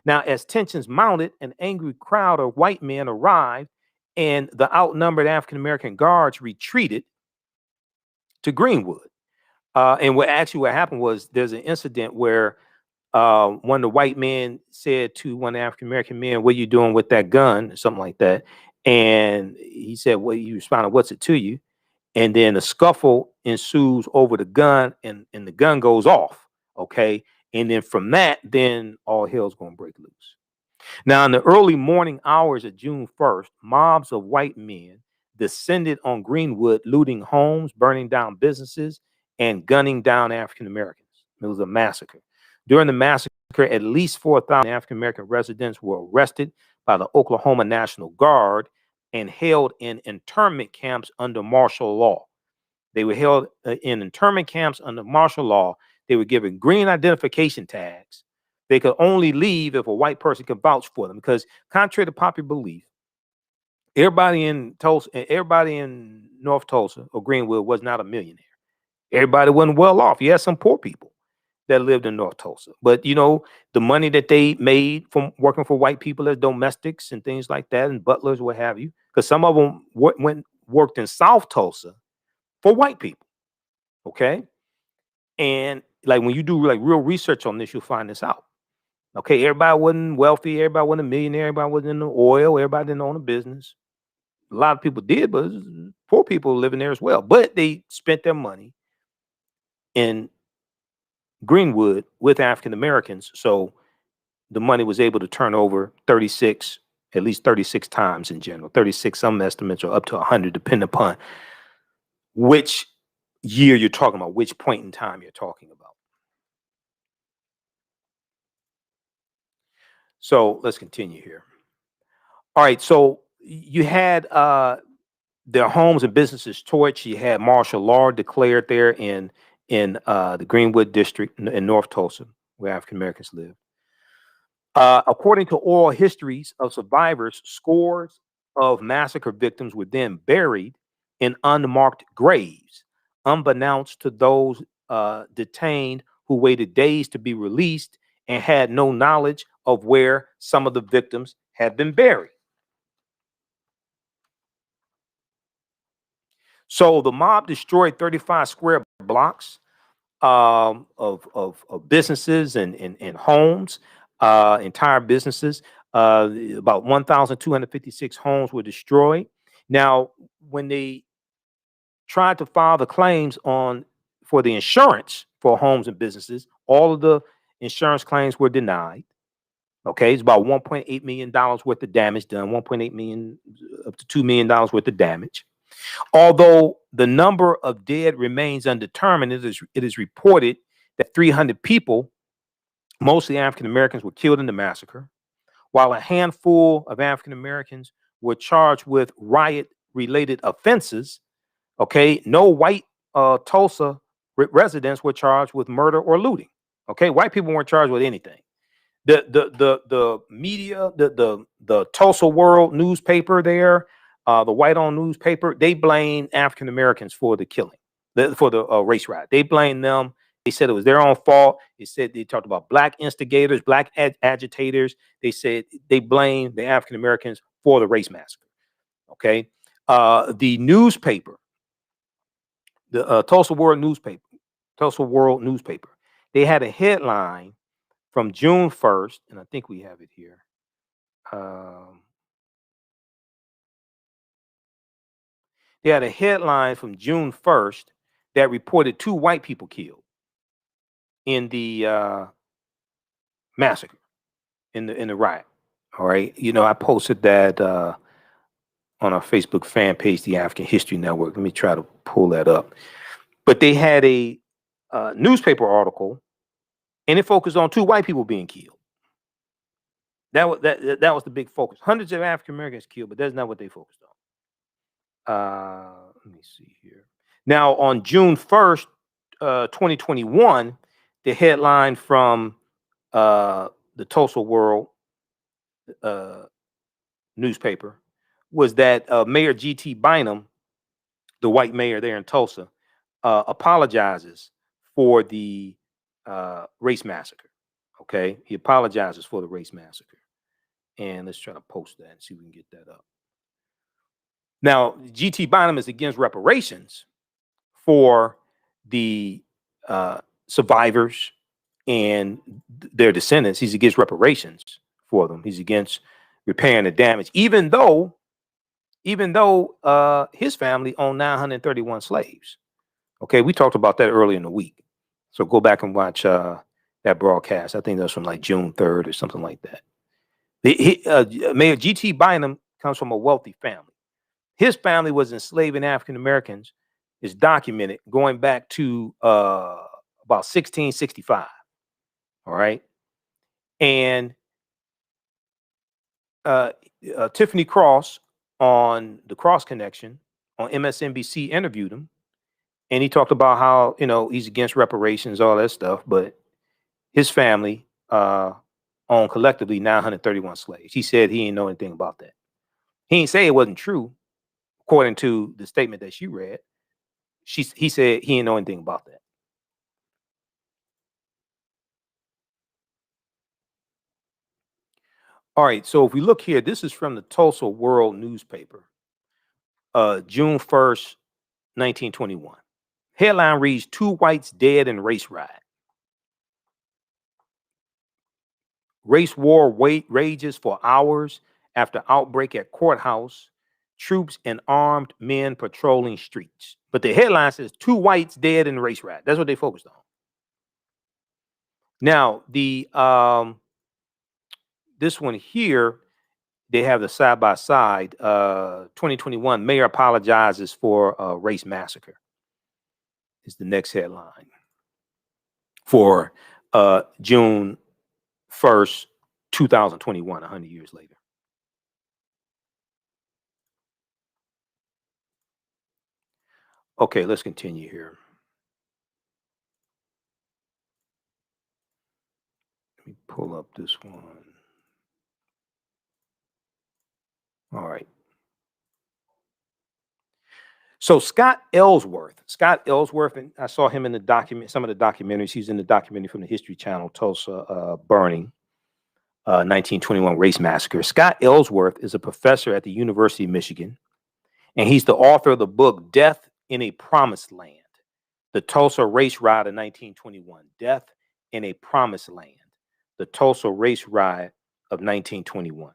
Speaker 1: Now, as tensions mounted, an angry crowd of white men arrived, and the outnumbered African American guards retreated to Greenwood. And what happened was there's an incident where one of the white men said to one of the African American men, "What are you doing with that gun?" or something like that. And he said, "Well," he responded, "What's it to you?" And then a scuffle ensues over the gun, and the gun goes off. Okay. And then from that, then all hell's going to break loose. Now, in the early morning hours of June 1st, mobs of white men descended on Greenwood, looting homes, burning down businesses, and gunning down African Americans. It was a massacre. During the massacre, at least 4,000 African American residents were arrested by the Oklahoma National Guard and held in internment camps under martial law. They were held in internment camps under martial law. They were given green identification tags. They could only leave if a white person could vouch for them, because contrary to popular belief, everybody in Tulsa, everybody in North Tulsa or Greenwood was not a millionaire. Everybody wasn't well off. You had some poor people that lived in North Tulsa, but the money that they made from working for white people as domestics and things like that, and butlers, what have you, because some of them worked in South Tulsa for white people. Okay, and like when you do like real research on this, you'll find this out. Okay, everybody wasn't wealthy, everybody wasn't a millionaire, everybody wasn't in the oil, everybody didn't own a business. A lot of people did, but poor people living there as well. But they spent their money in Greenwood with African Americans, so the money was able to turn over at least 36 times in general. 36, some estimates are up to 100, depending upon which year you're talking about, which point in time you're talking about. So let's continue here. All right, so you had their homes and businesses torched. You had martial law declared there in the Greenwood district in North Tulsa, where African Americans live. According to oral histories of survivors, scores of massacre victims were then buried in unmarked graves, unbeknownst to those detained who waited days to be released and had no knowledge of where some of the victims had been buried. So the mob destroyed 35 square blocks of businesses and homes, entire businesses. About 1,256 homes were destroyed. Now, when they tried to file the claims for the insurance for homes and businesses, all of the insurance claims were denied. Okay, it's about $1.8 million worth of damage done, 1.8 million up to $2 million worth of damage. Although the number of dead remains undetermined, it is reported that 300 people, mostly African Americans, were killed in the massacre, while a handful of African Americans were charged with riot-related offenses. Okay, no white Tulsa residents were charged with murder or looting. Okay, white people weren't charged with anything. The media, the Tulsa World newspaper there, the white-owned newspaper, they blame African Americans for the killing, for the race riot. They blame them. They said it was their own fault. They talked about black instigators, black agitators. They said they blamed the African Americans for the race massacre. Okay, the newspaper, the Tulsa World newspaper, they had a headline from June 1st, and I think we have it here. They had a headline from June 1st that reported 2 white people killed. in the massacre, in the riot. All right. You know, I posted that on our Facebook fan page, the African History Network. Let me try to pull that up. But they had a newspaper article, and it focused on 2 white people being killed. That was the big focus. Hundreds of African Americans killed, but that's not what they focused on. Let me see here. Now, on June 1st, 2021, the headline from the Tulsa World newspaper was that Mayor G.T. Bynum, the white mayor there in Tulsa, apologizes for the race massacre. Okay, he apologizes for the race massacre. And let's try to post that and see if we can get that up. Now, G.T. Bynum is against reparations for the survivors and their descendants. He's against reparations for them. He's against repairing the damage, even though his family owned 931 slaves. Okay, we talked about that earlier in the week. So go back and watch that broadcast. I think that's from like June 3rd or something like that. Mayor G.T. Bynum comes from a wealthy family. His family was enslaving African Americans, is documented going back to about 1665. All right. And Tiffany Cross on the Cross Connection on MSNBC interviewed him. And he talked about how, you know, he's against reparations, all that stuff. But his family owned collectively 931 slaves. He said he didn't know anything about that. He didn't say it wasn't true, according to the statement that she read. He said he didn't know anything about that. All right, so if we look here, this is from the Tulsa World newspaper, June 1st, 1921. Headline reads, 2 whites dead in race riot. Race war rages for hours after outbreak at courthouse. Troops and armed men patrolling streets. But the headline says 2 whites dead in race riot. That's what they focused on. Now, the this one here, they have the side by side. 2021, mayor apologizes for race massacre. Is the next headline for June 1st, 2021, 100 years later. Okay, let's continue here. Let me pull up this one. All right. So Scott Ellsworth, and I saw him in the document, some of the documentaries. He's in the documentary from the History Channel, Tulsa Burning, 1921 Race Massacre. Scott Ellsworth is a professor at the University of Michigan, and he's the author of the book Death in a Promised Land, the Tulsa Race Riot of 1921. Death in a Promised Land, the Tulsa Race Riot of 1921.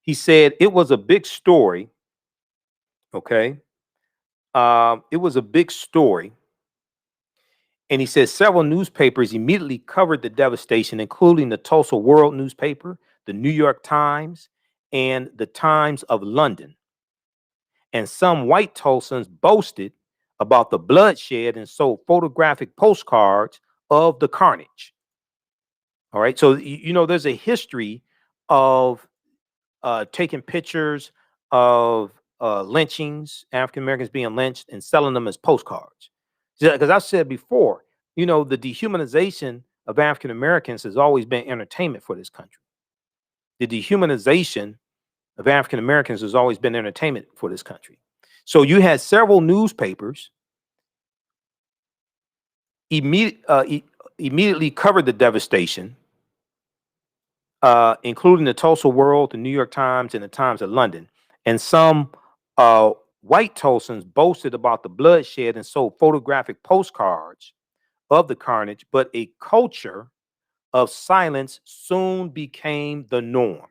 Speaker 1: He said it was a big story. Okay. It was a big story. And he says several newspapers immediately covered the devastation, including the Tulsa World newspaper, the New York Times, and the Times of London. And some white Tulsans boasted about the bloodshed and sold photographic postcards of the carnage. All right. So, you know, there's a history of taking pictures of lynchings, African Americans being lynched, and selling them as postcards. Because I've said before, you know, the dehumanization of African Americans has always been entertainment for this country. The dehumanization of African Americans has always been entertainment for this country. So you had several newspapers immediately covered the devastation, including the Tulsa World, the New York Times, and the Times of London. And some white Tulsans boasted about the bloodshed and sold photographic postcards of the carnage, but a culture of silence soon became the norm.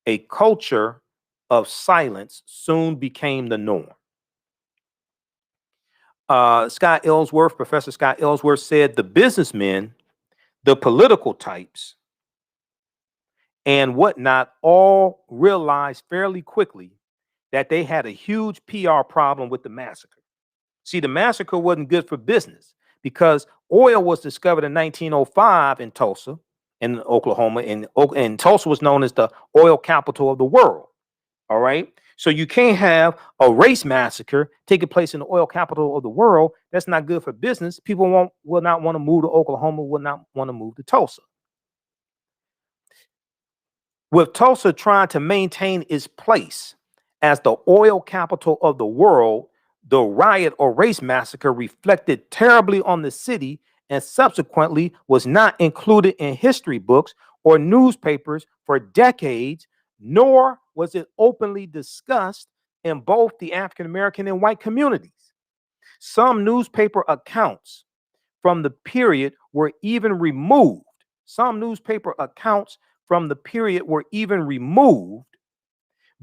Speaker 1: A culture of silence soon became the norm. Professor Scott Ellsworth said the businessmen the political types, and whatnot all realized fairly quickly that they had a huge PR problem with the massacre. See, the massacre wasn't good for business because oil was discovered in 1905 in Tulsa, in Oklahoma, and Tulsa was known as the oil capital of the world. All right. So you can't have a race massacre taking place in the oil capital of the world. That's not good for business. People will not want to move to Oklahoma, will not want to move to Tulsa. With Tulsa trying to maintain its place as the oil capital of the world, the riot or race massacre reflected terribly on the city and subsequently was not included in history books or newspapers for decades, nor was it openly discussed in both the African American and white communities. Some newspaper accounts from the period were even removed. Some newspaper accounts from the period were even removed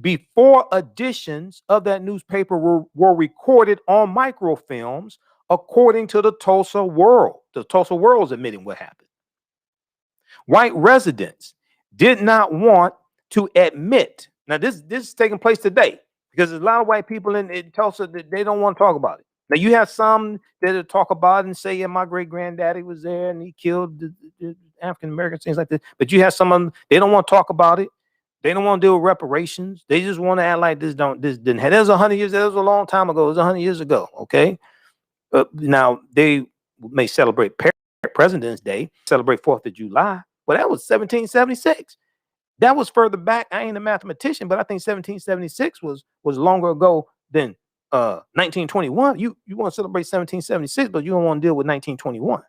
Speaker 1: before editions of that newspaper were recorded on microfilms, according to the Tulsa World. The Tulsa World is admitting what happened. White residents did not want to admit. Now, this is taking place today because there's a lot of white people in Tulsa that they don't want to talk about it. Now, you have some that talk about it and say, yeah, my great granddaddy was there and he killed the African Americans, things like this. But you have some of them, they don't want to talk about it. They don't want to deal with reparations. They just want to act like this didn't happen. That was 100 years. That was a long time ago. It was 100 years ago. Okay. Now they may celebrate President's Day, celebrate 4th of July. Well, that was 1776. That was further back. I ain't a mathematician, but I think 1776 was longer ago than 1921. You want to celebrate 1776, but you don't want to deal with 1921.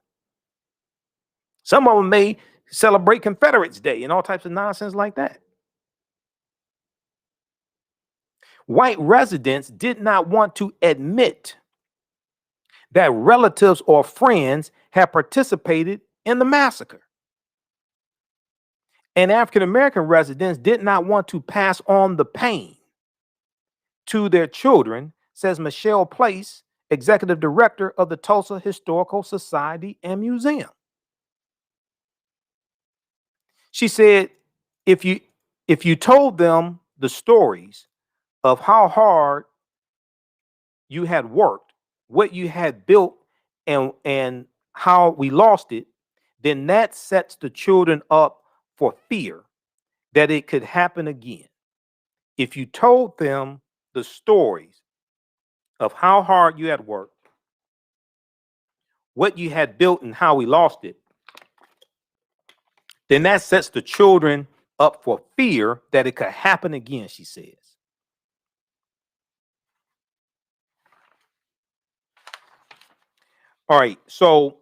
Speaker 1: Some of them may celebrate Confederates Day and all types of nonsense like that. White residents did not want to admit that relatives or friends had participated in the massacre. And African American residents did not want to pass on the pain to their children, says Michelle Place, executive director of the Tulsa Historical Society and Museum. She said, if you told them the stories of how hard you had worked, what you had built, and how we lost it, then that sets the children up for fear that it could happen again. If you told them the stories of how hard you had worked, what you had built, and how we lost it, then that sets the children up for fear that it could happen again, she says. All right, so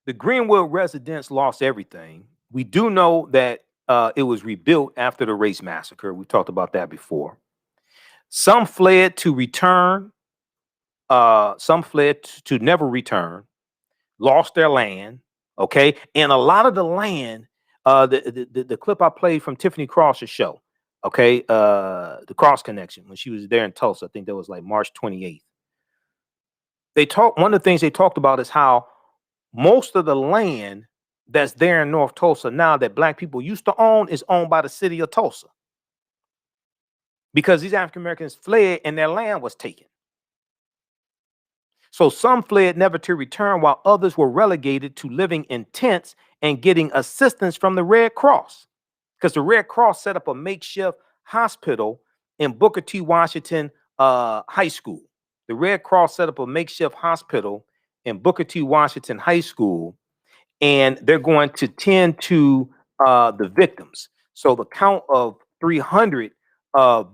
Speaker 1: the Greenwood residents lost everything. We do know that it was rebuilt after the race massacre. We talked about that before. Some fled to return. Some fled to never return, lost their land. Okay, and a lot of the land, the clip I played from Tiffany Cross's show, okay, the Cross Connection, when she was there in Tulsa, I think that was like March 28th. One of the things they talked about is how most of the land that's there in North Tulsa now that black people used to own is owned by the city of Tulsa, because these African Americans fled and their land was taken. So some fled never to return, while others were relegated to living in tents and getting assistance from the Red Cross, because the Red Cross set up a makeshift hospital in Booker T. Washington High School. The Red Cross set up a makeshift hospital in Booker T. Washington High School, and they're going to tend to the victims. So the count of 300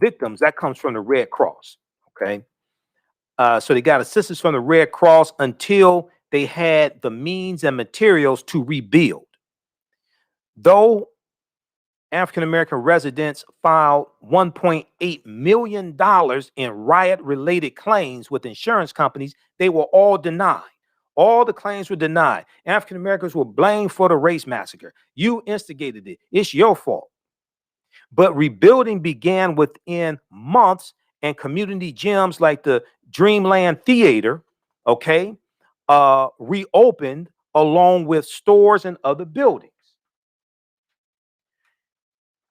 Speaker 1: victims, that comes from the Red Cross, okay? So they got assistance from the Red Cross until they had the means and materials to rebuild. Though African-American residents filed $1.8 million in riot-related claims with insurance companies, they were all denied. All the claims were denied. African-Americans were blamed for the race massacre. You instigated it. It's your fault. But rebuilding began within months, and community gyms like the Dreamland Theater, okay, reopened along with stores and other buildings.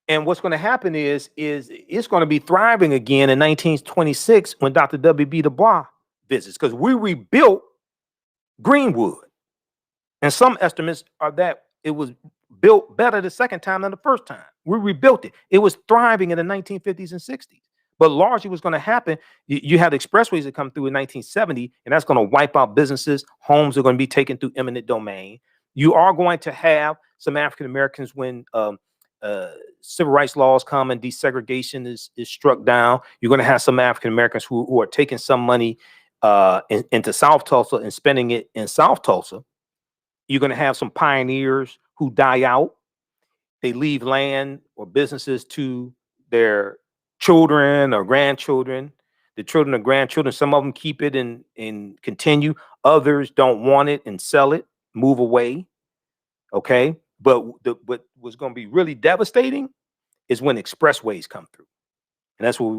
Speaker 1: And what's going to happen is it's going to be thriving again in 1926 when Dr. W.B. Du Bois visits, because we rebuilt Greenwood. And some estimates are that it was built better the second time than the first time. We rebuilt it. It was thriving in the 1950s and 60s. But largely what's going to happen, you have expressways that come through in 1970, and that's going to wipe out businesses. Homes are going to be taken through eminent domain. You are going to have some African Americans when civil rights laws come and desegregation is struck down. You're going to have some African Americans who are taking some money into South Tulsa and spending it in South Tulsa. You're going to have some pioneers who die out. They leave land or businesses to their children or grandchildren. The children or grandchildren, some of them keep it and continue. Others don't want it and sell it, move away. Okay. But what was going to be really devastating is when expressways come through. And that's what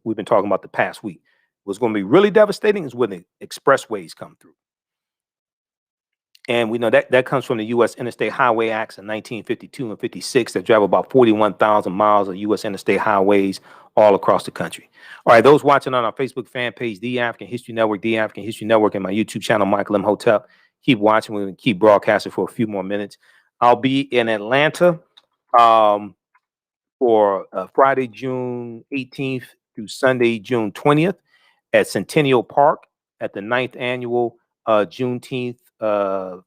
Speaker 1: we've been talking about the past week. What's going to be really devastating is when the expressways come through. And we know that comes from the U.S. Interstate Highway Acts in 1952 and 56 that drive about 41,000 miles of U.S. interstate highways all across the country. All right, those watching on our Facebook fan page, The African History Network, The African History Network, and my YouTube channel, Michael Imhotep, keep watching. We're going to keep broadcasting for a few more minutes. I'll be in Atlanta for Friday, June 18th through Sunday, June 20th at Centennial Park at the 9th annual Juneteenth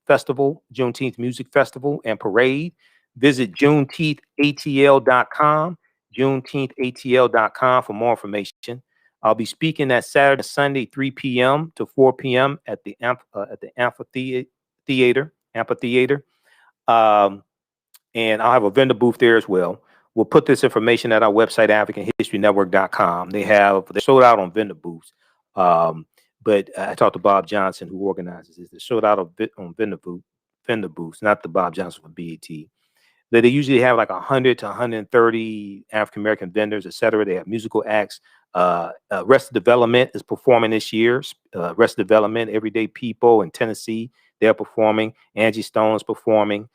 Speaker 1: festival, Juneteenth Music Festival and Parade. Visit JuneteenthATL.com, JuneteenthATL.com for more information. I'll be speaking that Saturday, Sunday, 3 p.m. to 4 p.m. at the amphitheater. And I'll have a vendor booth there as well. We'll put this information at our website, AfricanHistoryNetwork.com. They're sold out on vendor booths. But I talked to Bob Johnson, who organizes this. They're sold out on vendor booths, not the Bob Johnson from BET. They usually have like 100 to 130 African-American vendors, et cetera. They have musical acts. Arrested Development is performing this year. Arrested Development, Everyday People in Tennessee, they're performing. Angie Stone's performing.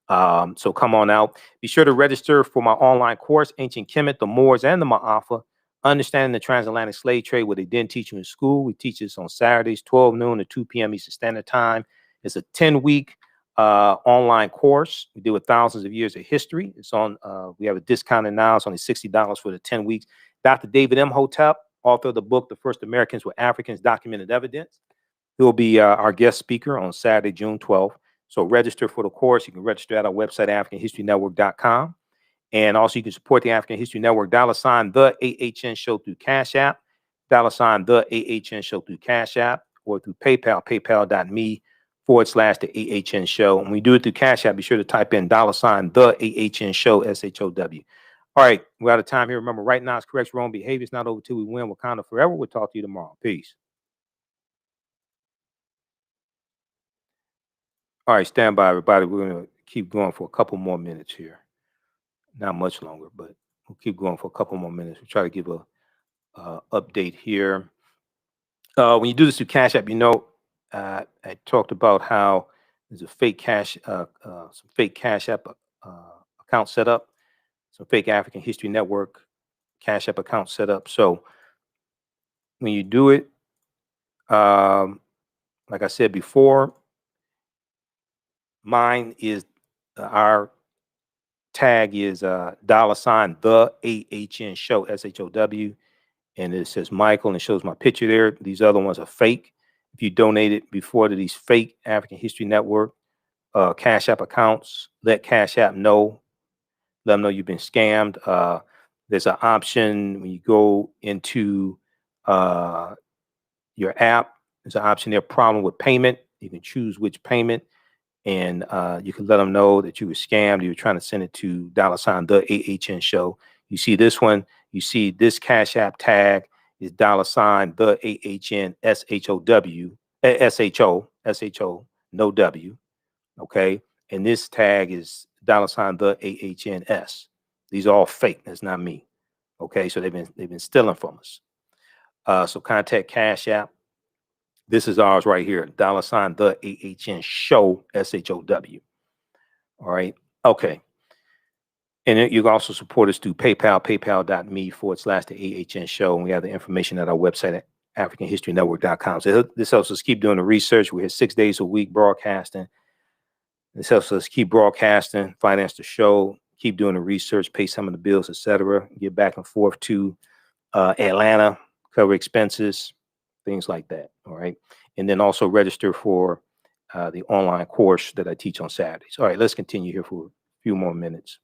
Speaker 1: So come on out. Be sure to register for my online course, Ancient Kemet, the Moors, and the Ma'afa, Understanding the Transatlantic Slave Trade, what they didn't teach you in school. We teach this on Saturdays, 12 noon to 2 p.m. Eastern Standard Time. It's a 10-week online course. We deal with thousands of years of history. It's on. We have a discounted now. It's only $60 for the 10 weeks. Dr. David Imhotep, author of the book, The First Americans Were Africans, Documented Evidence. He'll be our guest speaker on Saturday, June 12th. So register for the course. You can register at our website, AfricanHistoryNetwork.com. And also you can support the African History Network, $ the AHN Show through Cash App, $ the AHN Show through Cash App, or through PayPal, paypal.me /the AHN Show. And when we do it through Cash App, be sure to type in $ the AHN Show, SHOW. All right, we're out of time here. Remember, right now it's correct wrong behavior. It's not over till we win. Wakanda forever. We'll talk to you tomorrow. Peace. All right, stand by, everybody. We're going to keep going for a couple more minutes here. Not much longer, but we'll keep going for a couple more minutes. We'll try to give a update here. When you do this through Cash App, you know, I talked about how there's a fake some fake Cash App account set up, some fake African History Network Cash App account set up. So when you do it, like I said before, mine is our tag is $ the AHN Show, SHOW, and it says Michael, and it shows my picture there. These other ones are fake. If you donated before to these fake African History Network Cash App accounts, let Cash App know. Let them know you've been scammed. There's an option when you go into your app. There's an option there, problem with payment. You can choose which payment. And you can let them know that you were scammed. You were trying to send it to $ the AHN Show. You see this one. You see this Cash App tag is $ the AHN SHO, no W. Okay. And this tag is $ the AHNS. These are all fake. That's not me. Okay. So they've been stealing from us. So contact Cash App This is ours right here. $ the AHN show, SHOW. All right. Okay. And you can also support us through PayPal, paypal.me/the AHN show. And we have the information at our website at AfricanHistoryNetwork.com. So this helps us keep doing the research. We're here 6 days a week broadcasting. This helps us keep broadcasting, finance the show, keep doing the research, pay some of the bills, etc. Get back and forth to Atlanta, cover expenses, things like that. All right. And then also register for the online course that I teach on Saturdays. All right, let's continue here for a few more minutes.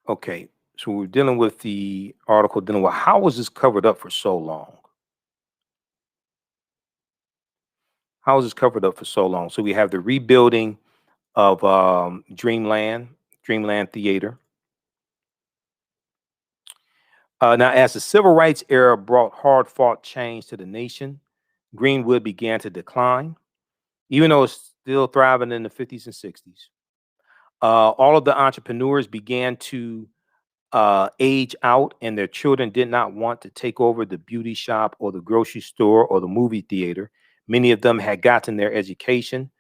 Speaker 1: Okay, so we're dealing with the article dealing with how was this covered up for so long? How was this covered up for so long? So we have the rebuilding of Dreamland Theater. Now, as the civil rights era brought hard-fought change to the nation, Greenwood began to decline, even though it's still thriving in the 50s and 60s. All of the entrepreneurs began to age out, and their children did not want to take over the beauty shop or the grocery store or the movie theater. Many of them had gotten their education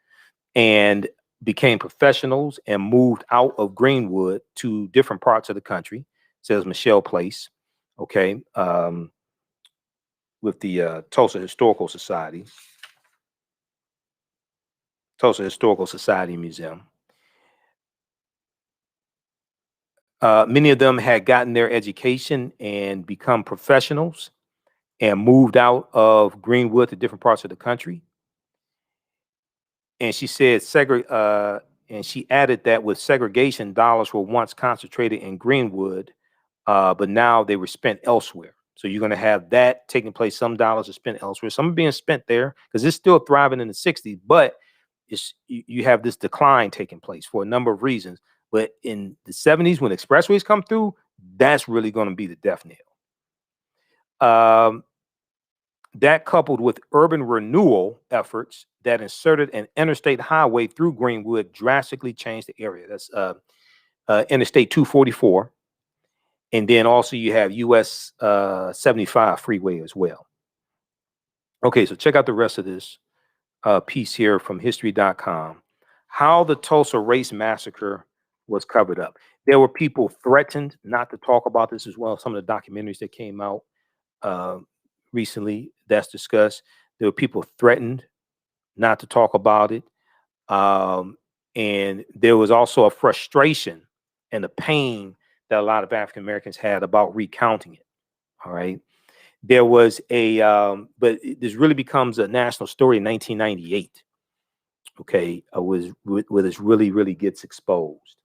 Speaker 1: and became professionals and moved out of Greenwood to different parts of the country, says Michelle Place, okay, with the Tulsa Historical Society Museum. Many of them had gotten their education and become professionals and moved out of Greenwood to different parts of the country. And she said, and she added that with segregation, dollars were once concentrated in Greenwood, but now they were spent elsewhere. So you're going to have that taking place. Some dollars are spent elsewhere. Some are being spent there because it's still thriving in the 60s, but you have this decline taking place for a number of reasons. But in the 70s, when expressways come through, that's really going to be the death knell. That coupled with urban renewal efforts that inserted an interstate highway through Greenwood drastically changed the area. That's Interstate 244. And then also you have US 75 freeway as well. Okay, so check out the rest of this piece here from history.com. How the Tulsa Race Massacre was covered up. There were people threatened not to talk about this as well. Some of the documentaries that came out recently that's discussed. There were people threatened not to talk about it. And there was also a frustration and a pain that a lot of African Americans had about recounting it. All right. There was but this really becomes a national story in 1998. Okay. Where this really gets exposed.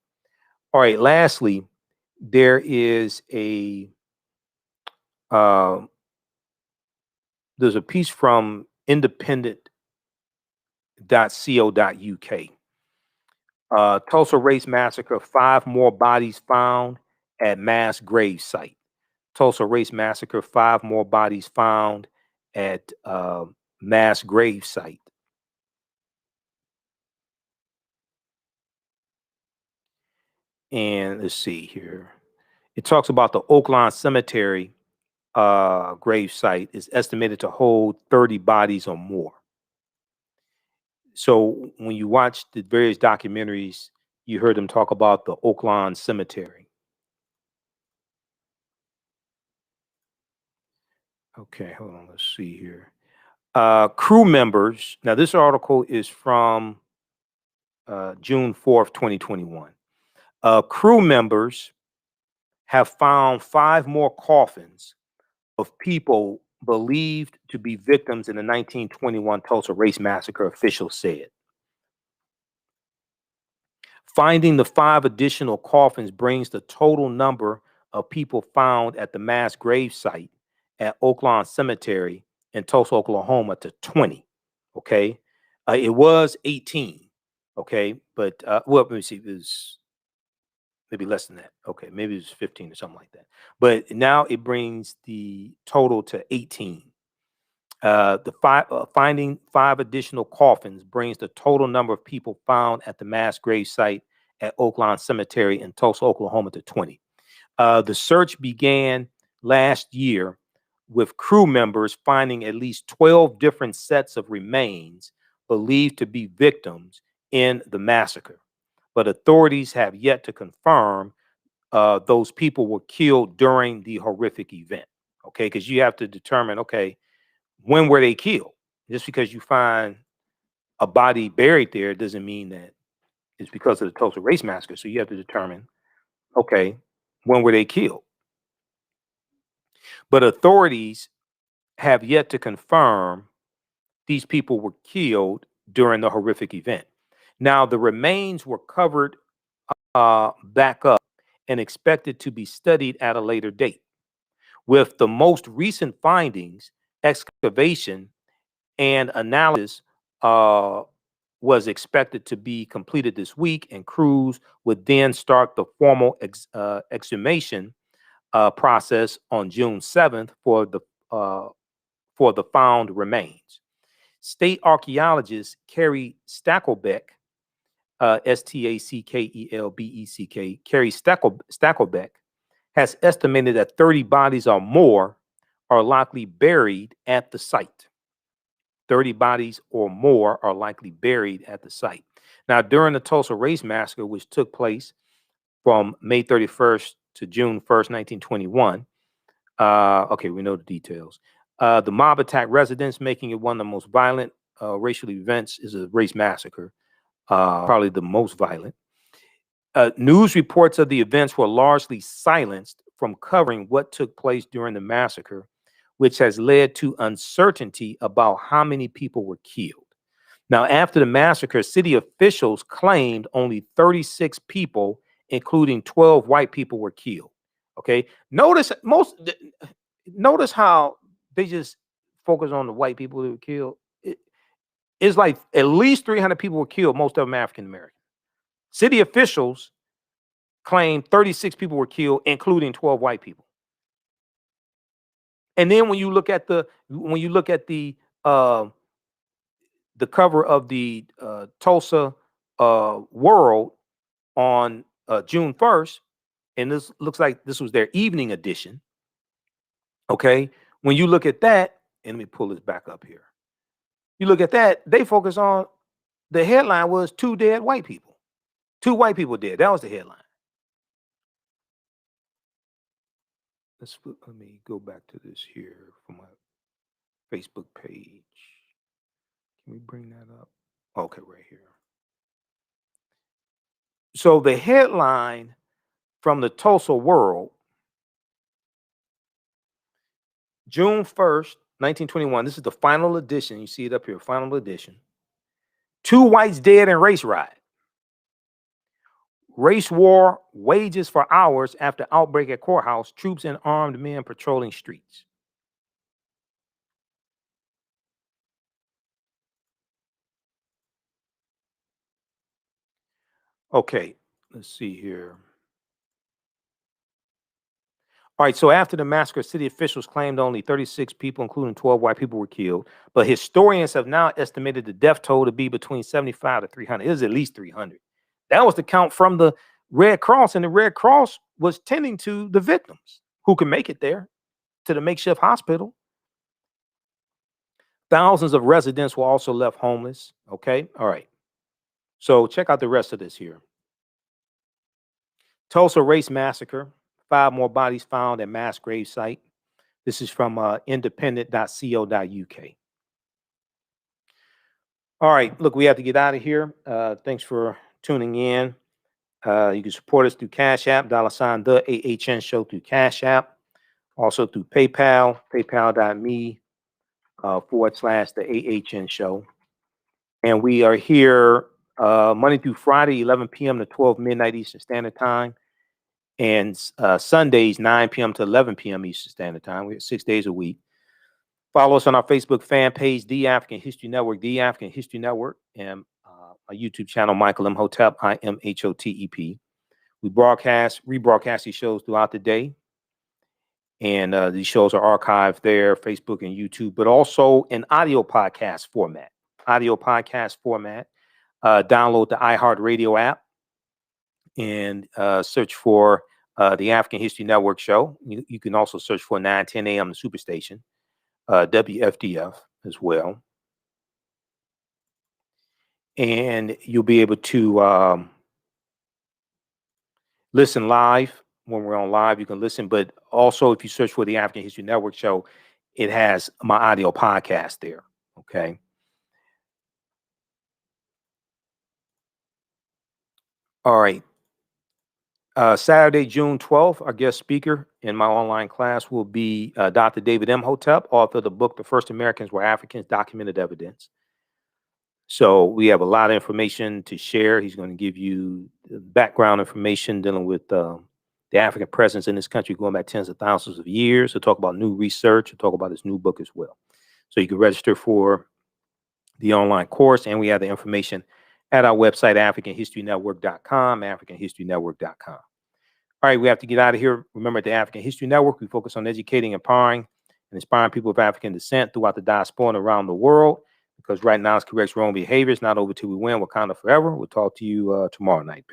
Speaker 1: All right. Lastly, there is there's a piece from independent.co.uk. Tulsa Race Massacre, 5 more bodies found at mass grave site. Tulsa Race Massacre, 5 more bodies found at mass grave site. And let's see here. It talks about the Oaklawn Cemetery grave site is estimated to hold 30 bodies or more. So when you watch the various documentaries, you heard them talk about the Oaklawn Cemetery. Okay, hold on. Let's see here. Crew members. Now, this article is from June 4th, 2021. Crew members have found 5 more coffins of people believed to be victims in the 1921 Tulsa Race Massacre, officials said. Finding the 5 additional coffins brings the total number of people found at the mass grave site at Oaklawn Cemetery in Tulsa, Oklahoma to 20. Okay. It was 18. Okay. But, well, let me see. It was maybe less than that. Okay. Maybe it was 15 or something like that. But now it brings the total to 18. Finding 5 additional coffins brings the total number of people found at the mass grave site at Oaklawn Cemetery in Tulsa, Oklahoma to 20. The search began last year with crew members finding at least 12 different sets of remains believed to be victims in the massacre. But authorities have yet to confirm those people were killed during the horrific event. Okay, because you have to determine, okay, when were they killed? Just because you find a body buried there doesn't mean that it's because of the Tulsa Race Massacre. So you have to determine, okay, when were they killed? But authorities have yet to confirm these people were killed during the horrific event. Now, the remains were covered back up and expected to be studied at a later date. With the most recent findings, excavation and analysis was expected to be completed this week, and crews would then start the formal exhumation process on June 7th for the found remains. State archaeologist Carrie Stackelbeck, Stackelbeck, Carrie Stackelbeck, has estimated that 30 bodies or more are likely buried at the site. 30 bodies or more are likely buried at the site. Now, during the Tulsa Race Massacre, which took place from May 31st to June 1st, 1921, okay, we know the details. The mob attacked residents, making it one of the most violent racial events. Is a race massacre, probably the most violent. News reports of the events were largely silenced from covering what took place during the massacre, which has led to uncertainty about how many people were killed. Now, after the massacre, city officials claimed only 36 people, including 12 white people, were killed. Okay, notice how they just focus on the white people who were killed. It's like at least 300 people were killed, most of them African American. City officials claimed 36 people were killed, including 12 white people. And then when you look at the cover of the Tulsa World on June 1st, and this looks like this was their evening edition. Okay, when you look at that, and let me pull this back up here. You look at that, they focus on the headline was 2 dead white people. 2 white people dead. That was the headline. Let me go back to this here for my Facebook page. Can we bring that up? Okay, right here. So the headline from the Tulsa World, June 1st, 1921. This is the final edition. You see it up here, final edition. 2 whites dead in race riot. Race war wages for hours after outbreak at courthouse. Troops and armed men patrolling streets. Okay, let's see here. All right, so after the massacre, city officials claimed only 36 people, including 12 white people, were killed. But historians have now estimated the death toll to be between 75 to 300. It is at least 300. That was the count from the Red Cross, and the Red Cross was tending to the victims who could make it there to the makeshift hospital. Thousands of residents were also left homeless. Okay, all right. So check out the rest of this here. Tulsa Race Massacre. 5 more bodies found at mass grave site. This is from independent.co.uk. All right, look, we have to get out of here. Thanks for tuning in. You can support us through Cash App, $ TheAHNShow through Cash App. Also through PayPal, paypal.me/TheAHNShow. And we are here Monday through Friday, 11 p.m. to 12 midnight Eastern Standard Time. And Sundays, 9 p.m. to 11 p.m. Eastern Standard Time. We're 6 days a week. Follow us on our Facebook fan page, The African History Network, The African History Network, and our YouTube channel, Michael Imhotep, IMHOTEP. We rebroadcast these shows throughout the day. And these shows are archived there, Facebook and YouTube, but also in audio podcast format. Download the iHeartRadio app. and search for the African History Network show. You can also search for 9:10 a.m. the Superstation, WFDF as well. And you'll be able to listen live. When we're on live, you can listen. But also, if you search for the African History Network show, it has my audio podcast there. Okay. All right. Saturday, June 12th, our guest speaker in my online class will be Dr. David Imhotep, author of the book, The First Americans Were Africans, Documented Evidence. So we have a lot of information to share. He's going to give you background information dealing with the African presence in this country going back tens of thousands of years. He'll talk about new research. He'll talk about his new book as well. So you can register for the online course, and we have the information at our website, AfricanHistoryNetwork.com, AfricanHistoryNetwork.com. All right, we have to get out of here. Remember, at the African History Network, we focus on educating, empowering, and inspiring people of African descent throughout the diaspora and around the world, because right now it's corrects wrong behaviors, not over till we win. Wakanda forever. We'll talk to you tomorrow night.